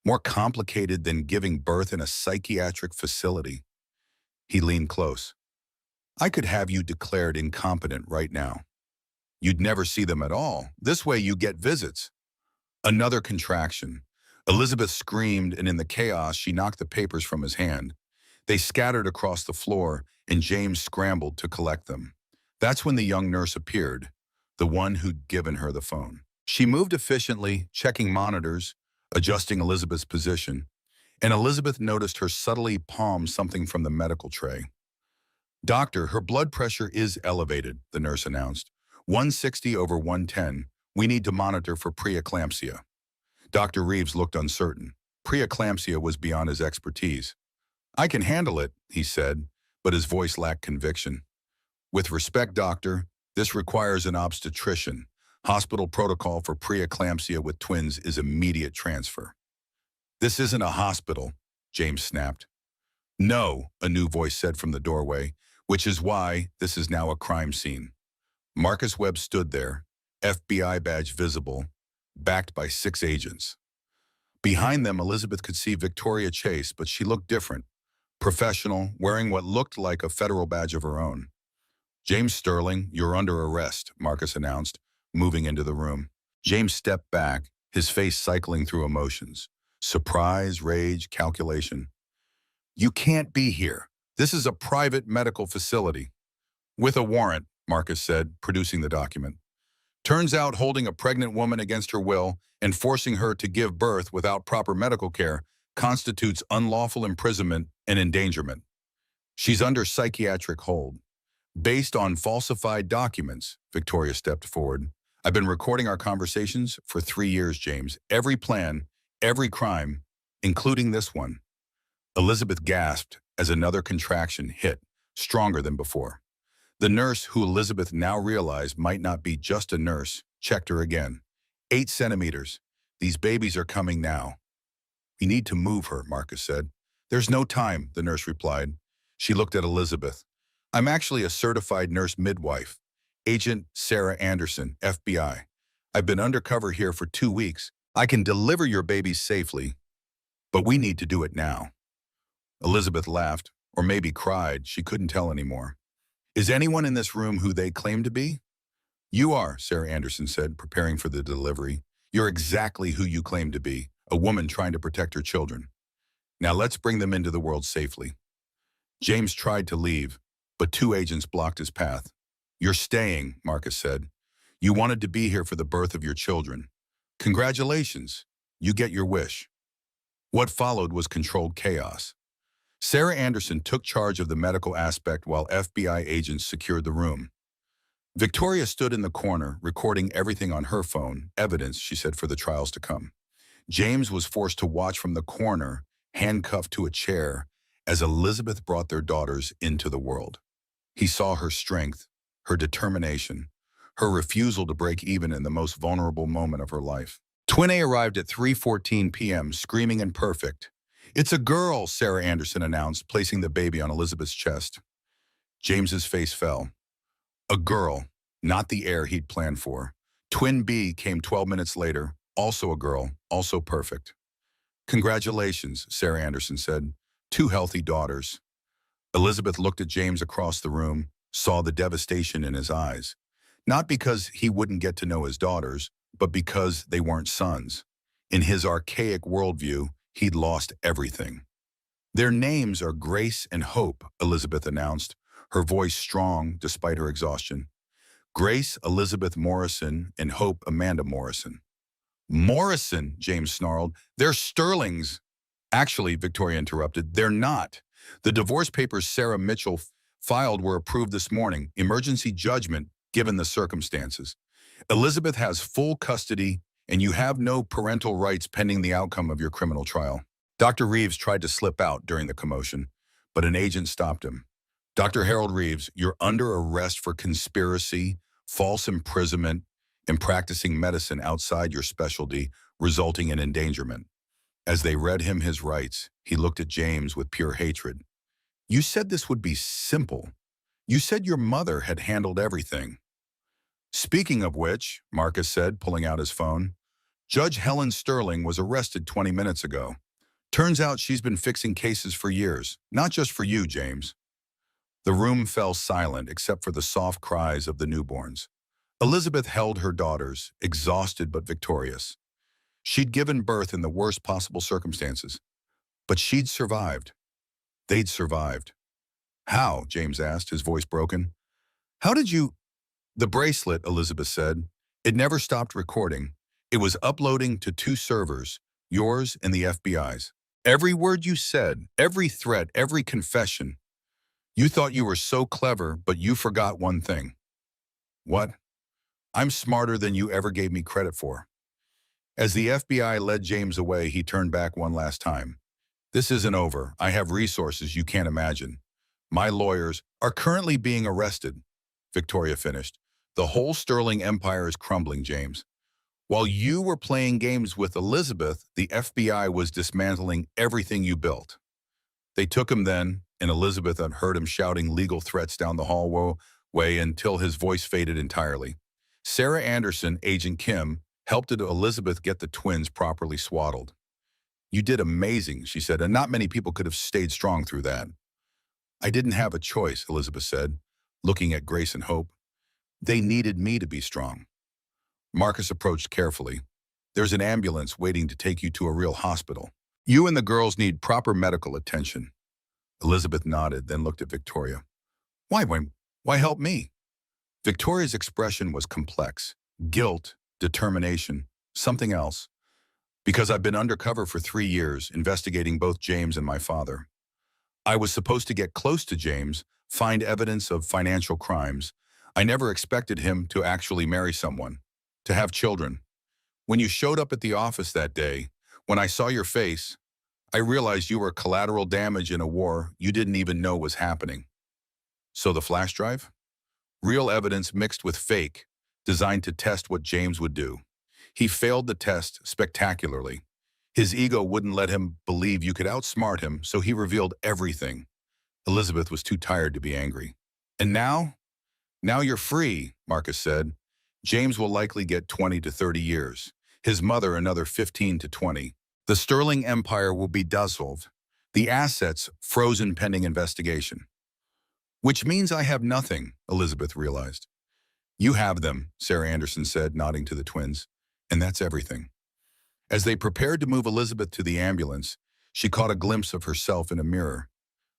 More complicated than giving birth in a psychiatric facility. He leaned close. I could have you declared incompetent right now. You'd never see them at all. This way you get visits. Another contraction. Elizabeth screamed, and in the chaos, she knocked the papers from his hand. They scattered across the floor, and James scrambled to collect them. That's when the young nurse appeared, the one who'd given her the phone. She moved efficiently, checking monitors, adjusting Elizabeth's position, and Elizabeth noticed her subtly palm something from the medical tray. Doctor, her blood pressure is elevated, the nurse announced. 160 over 110. We need to monitor for preeclampsia. Dr. Reeves looked uncertain. Preeclampsia was beyond his expertise. I can handle it, he said, but his voice lacked conviction. With respect, doctor, this requires an obstetrician. Hospital protocol for preeclampsia with twins is immediate transfer. This isn't a hospital, James snapped. No, a new voice said from the doorway, which is why this is now a crime scene. Marcus Webb stood there, FBI badge visible, backed by 6 agents. Behind them, Elizabeth could see Victoria Chase, but she looked different. Professional, wearing what looked like a federal badge of her own. James Sterling, you're under arrest, Marcus announced, moving into the room. James stepped back, his face cycling through emotions. Surprise, rage, calculation. You can't be here. This is a private medical facility. With a warrant, Marcus said, producing the document. Turns out holding a pregnant woman against her will and forcing her to give birth without proper medical care constitutes unlawful imprisonment and endangerment. She's under psychiatric hold. Based on falsified documents, Victoria stepped forward. I've been recording our conversations for 3 years, James. Every plan, every crime, including this one. Elizabeth gasped as another contraction hit, stronger than before. The nurse, who Elizabeth now realized might not be just a nurse, checked her again. 8 centimeters. These babies are coming now. We need to move her, Marcus said. There's no time, the nurse replied. She looked at Elizabeth. I'm actually a certified nurse midwife. Agent Sarah Anderson, FBI. I've been undercover here for 2 weeks. I can deliver your babies safely, but we need to do it now. Elizabeth laughed, or maybe cried. She couldn't tell anymore. Is anyone in this room who they claim to be? You are, Sarah Anderson said, preparing for the delivery. You're exactly who you claim to be, a woman trying to protect her children. Now let's bring them into the world safely. James tried to leave, but 2 agents blocked his path. You're staying, Marcus said. You wanted to be here for the birth of your children. Congratulations, you get your wish. What followed was controlled chaos. Sarah Anderson took charge of the medical aspect while FBI agents secured the room. Victoria stood in the corner, recording everything on her phone, evidence, she said, for the trials to come. James was forced to watch from the corner, handcuffed to a chair, as Elizabeth brought their daughters into the world. He saw her strength, her determination, her refusal to break even in the most vulnerable moment of her life. Twin A arrived at 3:14 p.m., screaming and perfect. It's a girl, Sarah Anderson announced, placing the baby on Elizabeth's chest. James's face fell. A girl, not the heir he'd planned for. Twin B came 12 minutes later, also a girl, also perfect. Congratulations, Sarah Anderson said. 2 healthy daughters. Elizabeth looked at James across the room, saw the devastation in his eyes. Not because he wouldn't get to know his daughters, but because they weren't sons. In his archaic worldview, he'd lost everything. Their names are Grace and Hope, Elizabeth announced, her voice strong despite her exhaustion. Grace Elizabeth Morrison and Hope Amanda Morrison. Morrison, James snarled. They're Sterlings. Actually, Victoria interrupted, they're not. The divorce papers Sarah Mitchell filed were approved this morning. Emergency judgment, given the circumstances. Elizabeth has full custody, and you have no parental rights pending the outcome of your criminal trial. Dr. Reeves tried to slip out during the commotion, but an agent stopped him. Dr. Harold Reeves, you're under arrest for conspiracy, false imprisonment, and practicing medicine outside your specialty, resulting in endangerment. As they read him his rights, he looked at James with pure hatred. You said this would be simple. You said your mother had handled everything. Speaking of which, Marcus said, pulling out his phone, Judge Helen Sterling was arrested 20 minutes ago. Turns out she's been fixing cases for years, not just for you, James. The room fell silent except for the soft cries of the newborns. Elizabeth held her daughters, exhausted but victorious. She'd given birth in the worst possible circumstances, but she'd survived. They'd survived. How? James asked, his voice broken. How did you— The bracelet, Elizabeth said. It never stopped recording. It was uploading to 2 servers, yours and the FBI's. Every word you said, every threat, every confession. You thought you were so clever, but you forgot one thing. What? I'm smarter than you ever gave me credit for. As the FBI led James away, he turned back one last time. This isn't over. I have resources you can't imagine. My lawyers are currently being arrested. Victoria finished. The whole Sterling empire is crumbling, James. While you were playing games with Elizabeth, the FBI was dismantling everything you built. They took him then, and Elizabeth had heard him shouting legal threats down the hallway until his voice faded entirely. Sarah Anderson, Agent Kim, helped Elizabeth get the twins properly swaddled. You did amazing, she said, and not many people could have stayed strong through that. I didn't have a choice, Elizabeth said, looking at Grace and Hope. They needed me to be strong. Marcus approached carefully. There's an ambulance waiting to take you to a real hospital. You and the girls need proper medical attention. Elizabeth nodded, then looked at Victoria. Why help me? Victoria's expression was complex. Guilt, determination, something else. Because I've been undercover for 3 years, investigating both James and my father. I was supposed to get close to James, find evidence of financial crimes. I never expected him to actually marry someone, to have children. When you showed up at the office that day, when I saw your face, I realized you were collateral damage in a war you didn't even know was happening. So the flash drive? Real evidence mixed with fake, designed to test what James would do. He failed the test spectacularly. His ego wouldn't let him believe you could outsmart him, so he revealed everything. Elizabeth was too tired to be angry. And now? Now you're free, Marcus said. James will likely get 20 to 30 years. His mother another 15 to 20. The Sterling Empire will be dissolved. The assets frozen pending investigation. Which means I have nothing, Elizabeth realized. You have them, Sarah Anderson said, nodding to the twins. And that's everything. As they prepared to move Elizabeth to the ambulance, she caught a glimpse of herself in a mirror.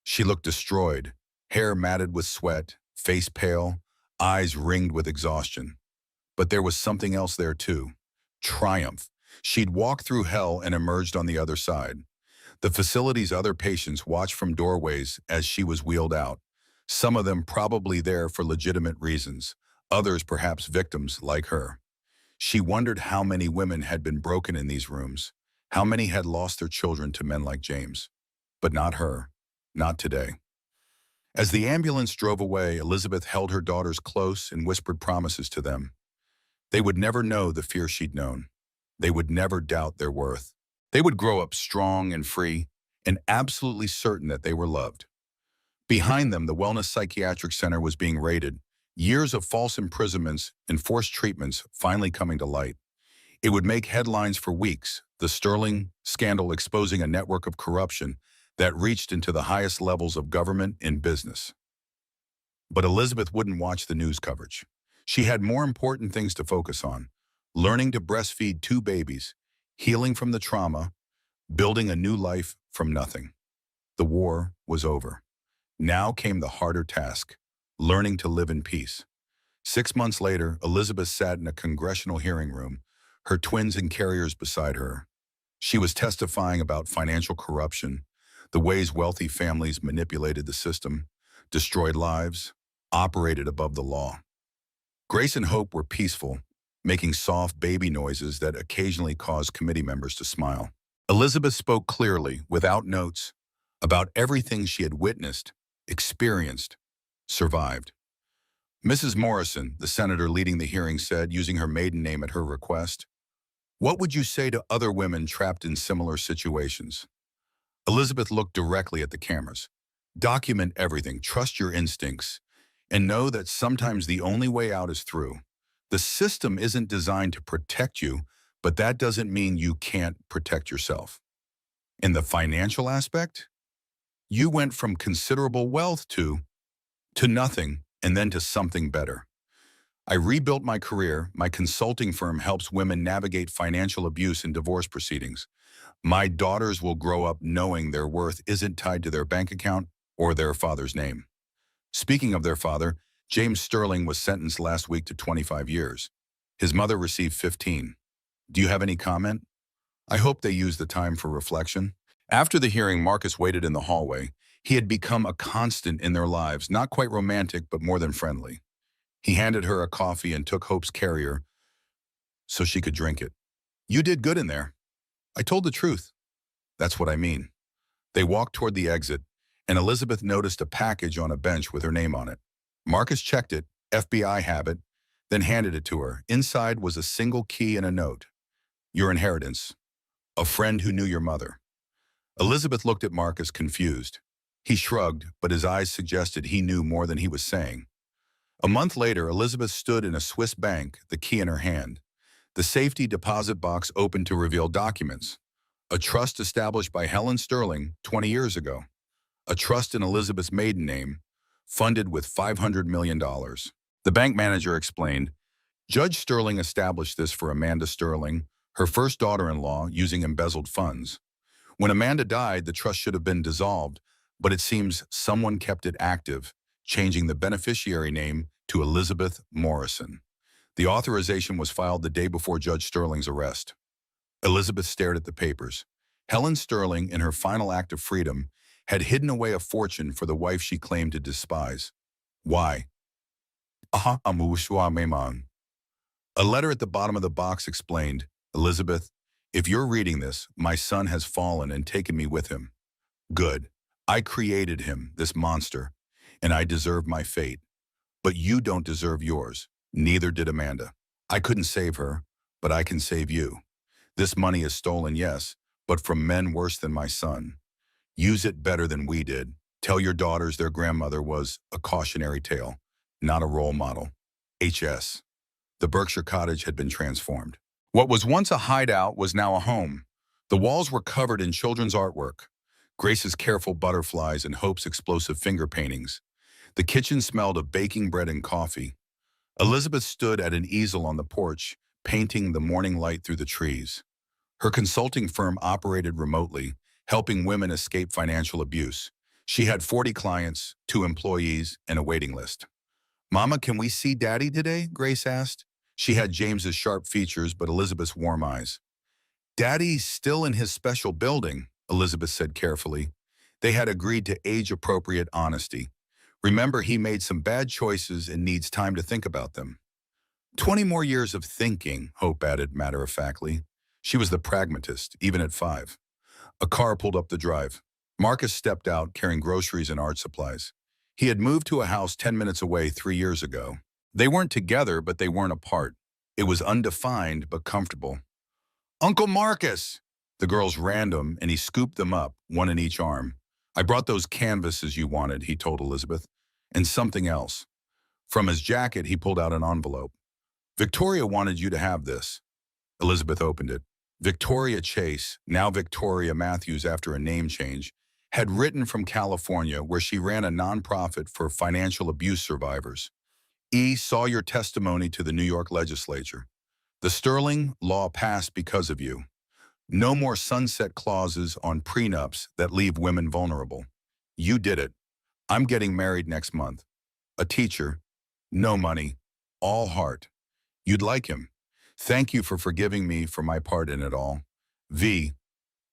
She looked destroyed, hair matted with sweat, face pale, eyes ringed with exhaustion. But there was something else there too. Triumph. She'd walked through hell and emerged on the other side. The facility's other patients watched from doorways as she was wheeled out. Some of them probably there for legitimate reasons, others perhaps victims like her. She wondered how many women had been broken in these rooms, how many had lost their children to men like James. But not her, not today. As the ambulance drove away, Elizabeth held her daughters close and whispered promises to them. They would never know the fear she'd known. They would never doubt their worth. They would grow up strong and free and absolutely certain that they were loved. Behind them, the Wellness Psychiatric Center was being raided, years of false imprisonments and forced treatments finally coming to light. It would make headlines for weeks, the Sterling scandal exposing a network of corruption that reached into the highest levels of government and business. But Elizabeth wouldn't watch the news coverage. She had more important things to focus on: learning to breastfeed 2 babies, healing from the trauma, building a new life from nothing. The war was over. Now came the harder task: learning to live in peace. 6 months later, Elizabeth sat in a congressional hearing room, her twins and carriers beside her. She was testifying about financial corruption, the ways wealthy families manipulated the system, destroyed lives, operated above the law. Grace and Hope were peaceful, making soft baby noises that occasionally caused committee members to smile. Elizabeth spoke clearly, without notes, about everything she had witnessed, experienced, survived. Mrs. Morrison, the senator leading the hearing, said, using her maiden name at her request, "What would you say to other women trapped in similar situations?" Elizabeth looked directly at the cameras. Document everything, trust your instincts, and know that sometimes the only way out is through. The system isn't designed to protect you, but that doesn't mean you can't protect yourself. In the financial aspect, you went from considerable wealth to nothing and then to something better. I rebuilt my career. My consulting firm helps women navigate financial abuse in divorce proceedings. My daughters will grow up knowing their worth isn't tied to their bank account or their father's name. Speaking of their father, James Sterling was sentenced last week to 25 years. His mother received 15. Do you have any comment? I hope they use the time for reflection. After the hearing, Marcus waited in the hallway. He had become a constant in their lives, not quite romantic, but more than friendly. He handed her a coffee and took Hope's carrier so she could drink it. You did good in there. I told the truth. That's what I mean. They walked toward the exit, and Elizabeth noticed a package on a bench with her name on it. Marcus checked it, FBI habit, then handed it to her. Inside was a single key and a note. Your inheritance. A friend who knew your mother. Elizabeth looked at Marcus confused. He shrugged, but his eyes suggested he knew more than he was saying. A month later, Elizabeth stood in a Swiss bank, the key in her hand. The safety deposit box opened to reveal documents. A trust established by Helen Sterling 20 years ago. A trust in Elizabeth's maiden name, funded with $500 million. The bank manager explained, Judge Sterling established this for Amanda Sterling, her first daughter-in-law, using embezzled funds. When Amanda died, the trust should have been dissolved, but it seems someone kept it active, changing the beneficiary name to Elizabeth Morrison. The authorization was filed the day before Judge Sterling's arrest. Elizabeth stared at the papers. Helen Sterling, in her final act of freedom, had hidden away a fortune for the wife she claimed to despise. Why? A letter at the bottom of the box explained, Elizabeth, if you're reading this, my son has fallen and taken me with him. Good. I created him, this monster, and I deserve my fate. But you don't deserve yours. Neither did Amanda. I couldn't save her, but I can save you. This money is stolen, yes, but from men worse than my son. Use it better than we did. Tell your daughters their grandmother was a cautionary tale, not a role model. HS. The Berkshire cottage had been transformed. What was once a hideout was now a home. The walls were covered in children's artwork, Grace's careful butterflies and Hope's explosive finger paintings. The kitchen smelled of baking bread and coffee. Elizabeth stood at an easel on the porch, painting the morning light through the trees. Her consulting firm operated remotely, helping women escape financial abuse. She had 40 clients, 2 employees, and a waiting list. Mama, can we see Daddy today? Grace asked. She had James's sharp features, but Elizabeth's warm eyes. Daddy's still in his special building, Elizabeth said carefully. They had agreed to age-appropriate honesty. Remember, he made some bad choices and needs time to think about them. 20 more years of thinking, Hope added matter-of-factly. She was the pragmatist, even at 5. A car pulled up the drive. Marcus stepped out, carrying groceries and art supplies. He had moved to a house 10 minutes away 3 years ago. They weren't together, but they weren't apart. It was undefined, but comfortable. Uncle Marcus! The girls ran him, and he scooped them up, one in each arm. I brought those canvases you wanted, he told Elizabeth, and something else. From his jacket, he pulled out an envelope. Victoria wanted you to have this. Elizabeth opened it. Victoria Chase, now Victoria Matthews after a name change, had written from California where she ran a nonprofit for financial abuse survivors. Saw your testimony to the New York legislature. The Sterling law passed because of you. No more sunset clauses on prenups that leave women vulnerable. You did it. I'm getting married next month. A teacher, no money, all heart. You'd like him. Thank you for forgiving me for my part in it all. V.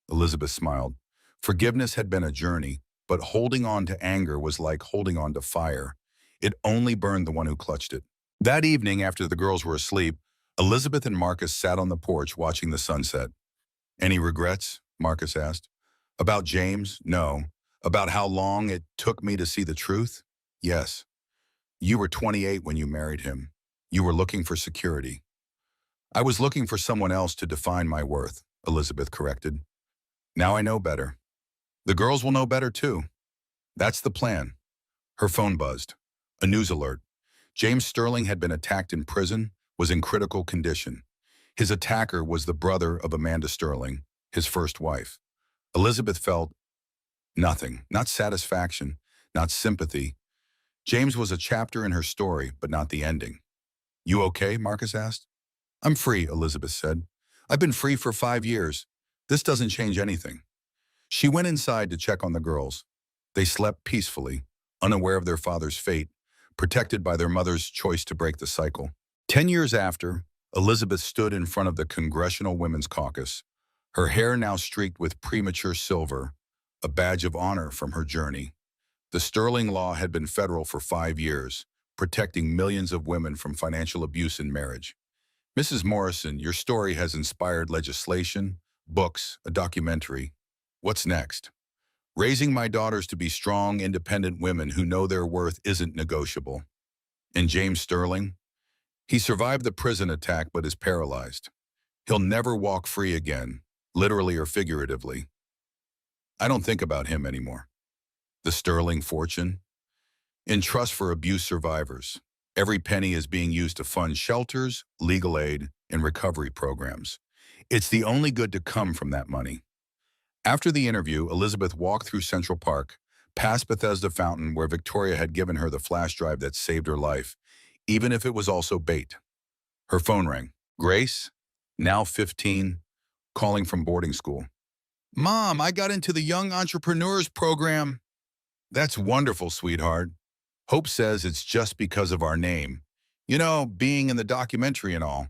Elizabeth smiled. Forgiveness had been a journey, but holding on to anger was like holding on to fire. It only burned the one who clutched it. That evening, after the girls were asleep, Elizabeth and Marcus sat on the porch watching the sunset. Any regrets? Marcus asked. About James? No. About how long it took me to see the truth? Yes. You were 28 when you married him. You were looking for security. I was looking for someone else to define my worth, Elizabeth corrected. Now I know better. The girls will know better too. That's the plan. Her phone buzzed. A news alert. James Sterling had been attacked in prison, was in critical condition. His attacker was the brother of Amanda Sterling, his first wife. Elizabeth felt nothing, not satisfaction, not sympathy. James was a chapter in her story, but not the ending. "You okay?" Marcus asked. "I'm free," Elizabeth said. "I've been free for 5 years. This doesn't change anything." She went inside to check on the girls. They slept peacefully, unaware of their father's fate, protected by their mother's choice to break the cycle. 10 years after, Elizabeth stood in front of the Congressional Women's Caucus, her hair now streaked with premature silver, a badge of honor from her journey. The Sterling Law had been federal for 5 years, protecting millions of women from financial abuse in marriage. Mrs. Morrison, your story has inspired legislation, books, a documentary. What's next? Raising my daughters to be strong, independent women who know their worth isn't negotiable. And James Sterling? He survived the prison attack but is paralyzed. He'll never walk free again, literally or figuratively. I don't think about him anymore. The Sterling fortune? In trust for abuse survivors. Every penny is being used to fund shelters, legal aid, and recovery programs. It's the only good to come from that money. After the interview, Elizabeth walked through Central Park, past Bethesda Fountain where Victoria had given her the flash drive that saved her life, even if it was also bait. Her phone rang. Grace, now 15, calling from boarding school. "Mom, I got into the Young Entrepreneurs Program." "That's wonderful, sweetheart. Hope says it's just because of our name. You know, being in the documentary and all.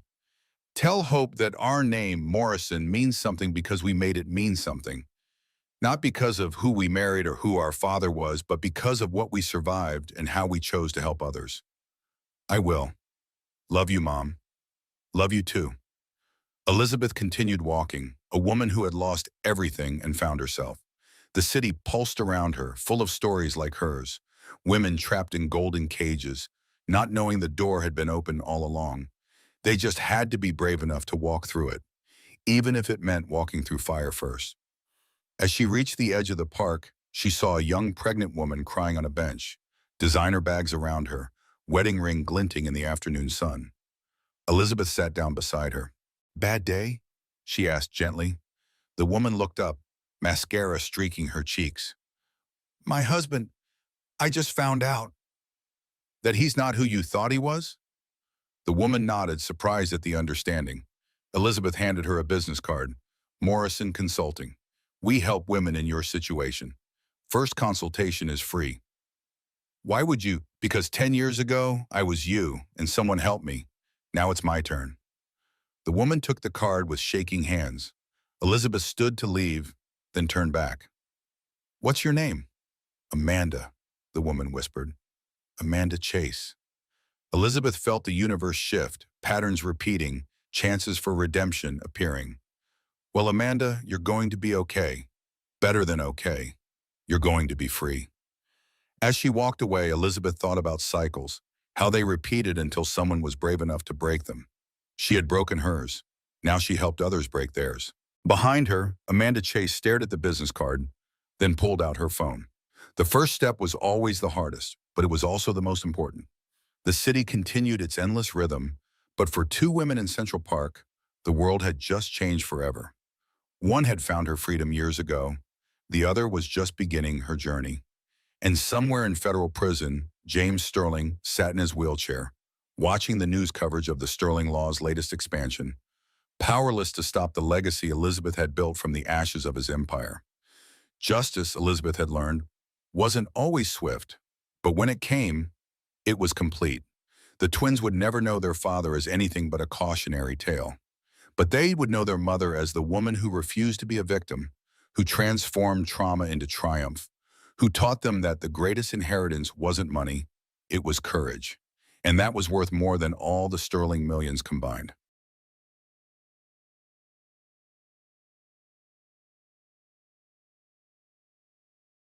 Tell Hope that our name, Morrison, means something because we made it mean something. Not because of who we married or who our father was, but because of what we survived and how we chose to help others." "I will. Love you, Mom." "Love you too." Elizabeth continued walking, a woman who had lost everything and found herself. The city pulsed around her, full of stories like hers. Women trapped in golden cages, not knowing the door had been open all along. They just had to be brave enough to walk through it, even if it meant walking through fire first. As she reached the edge of the park, she saw a young pregnant woman crying on a bench, designer bags around her, wedding ring glinting in the afternoon sun. Elizabeth sat down beside her. "Bad day?" she asked gently. The woman looked up, mascara streaking her cheeks. "My husband, I just found out." "That he's not who you thought he was?" The woman nodded, surprised at the understanding. Elizabeth handed her a business card. "Morrison Consulting. We help women in your situation. First consultation is free." "Why would you?" "Because 10 years ago, I was you, and someone helped me. Now it's my turn." The woman took the card with shaking hands. Elizabeth stood to leave, then turned back. "What's your name?" "Amanda," the woman whispered. "Amanda Chase." Elizabeth felt the universe shift, patterns repeating, chances for redemption appearing. "Well, Amanda, you're going to be okay. Better than okay. You're going to be free." As she walked away, Elizabeth thought about cycles, how they repeated until someone was brave enough to break them. She had broken hers. Now she helped others break theirs. Behind her, Amanda Chase stared at the business card, then pulled out her phone. The first step was always the hardest, but it was also the most important. The city continued its endless rhythm, but for two women in Central Park, the world had just changed forever. One had found her freedom years ago. The other was just beginning her journey. And somewhere in federal prison, James Sterling sat in his wheelchair, watching the news coverage of the Sterling Law's latest expansion, powerless to stop the legacy Elizabeth had built from the ashes of his empire. Justice, Elizabeth had learned, wasn't always swift, but when it came, it was complete. The twins would never know their father as anything but a cautionary tale. But they would know their mother as the woman who refused to be a victim, who transformed trauma into triumph, who taught them that the greatest inheritance wasn't money, it was courage. And that was worth more than all the Sterling millions combined.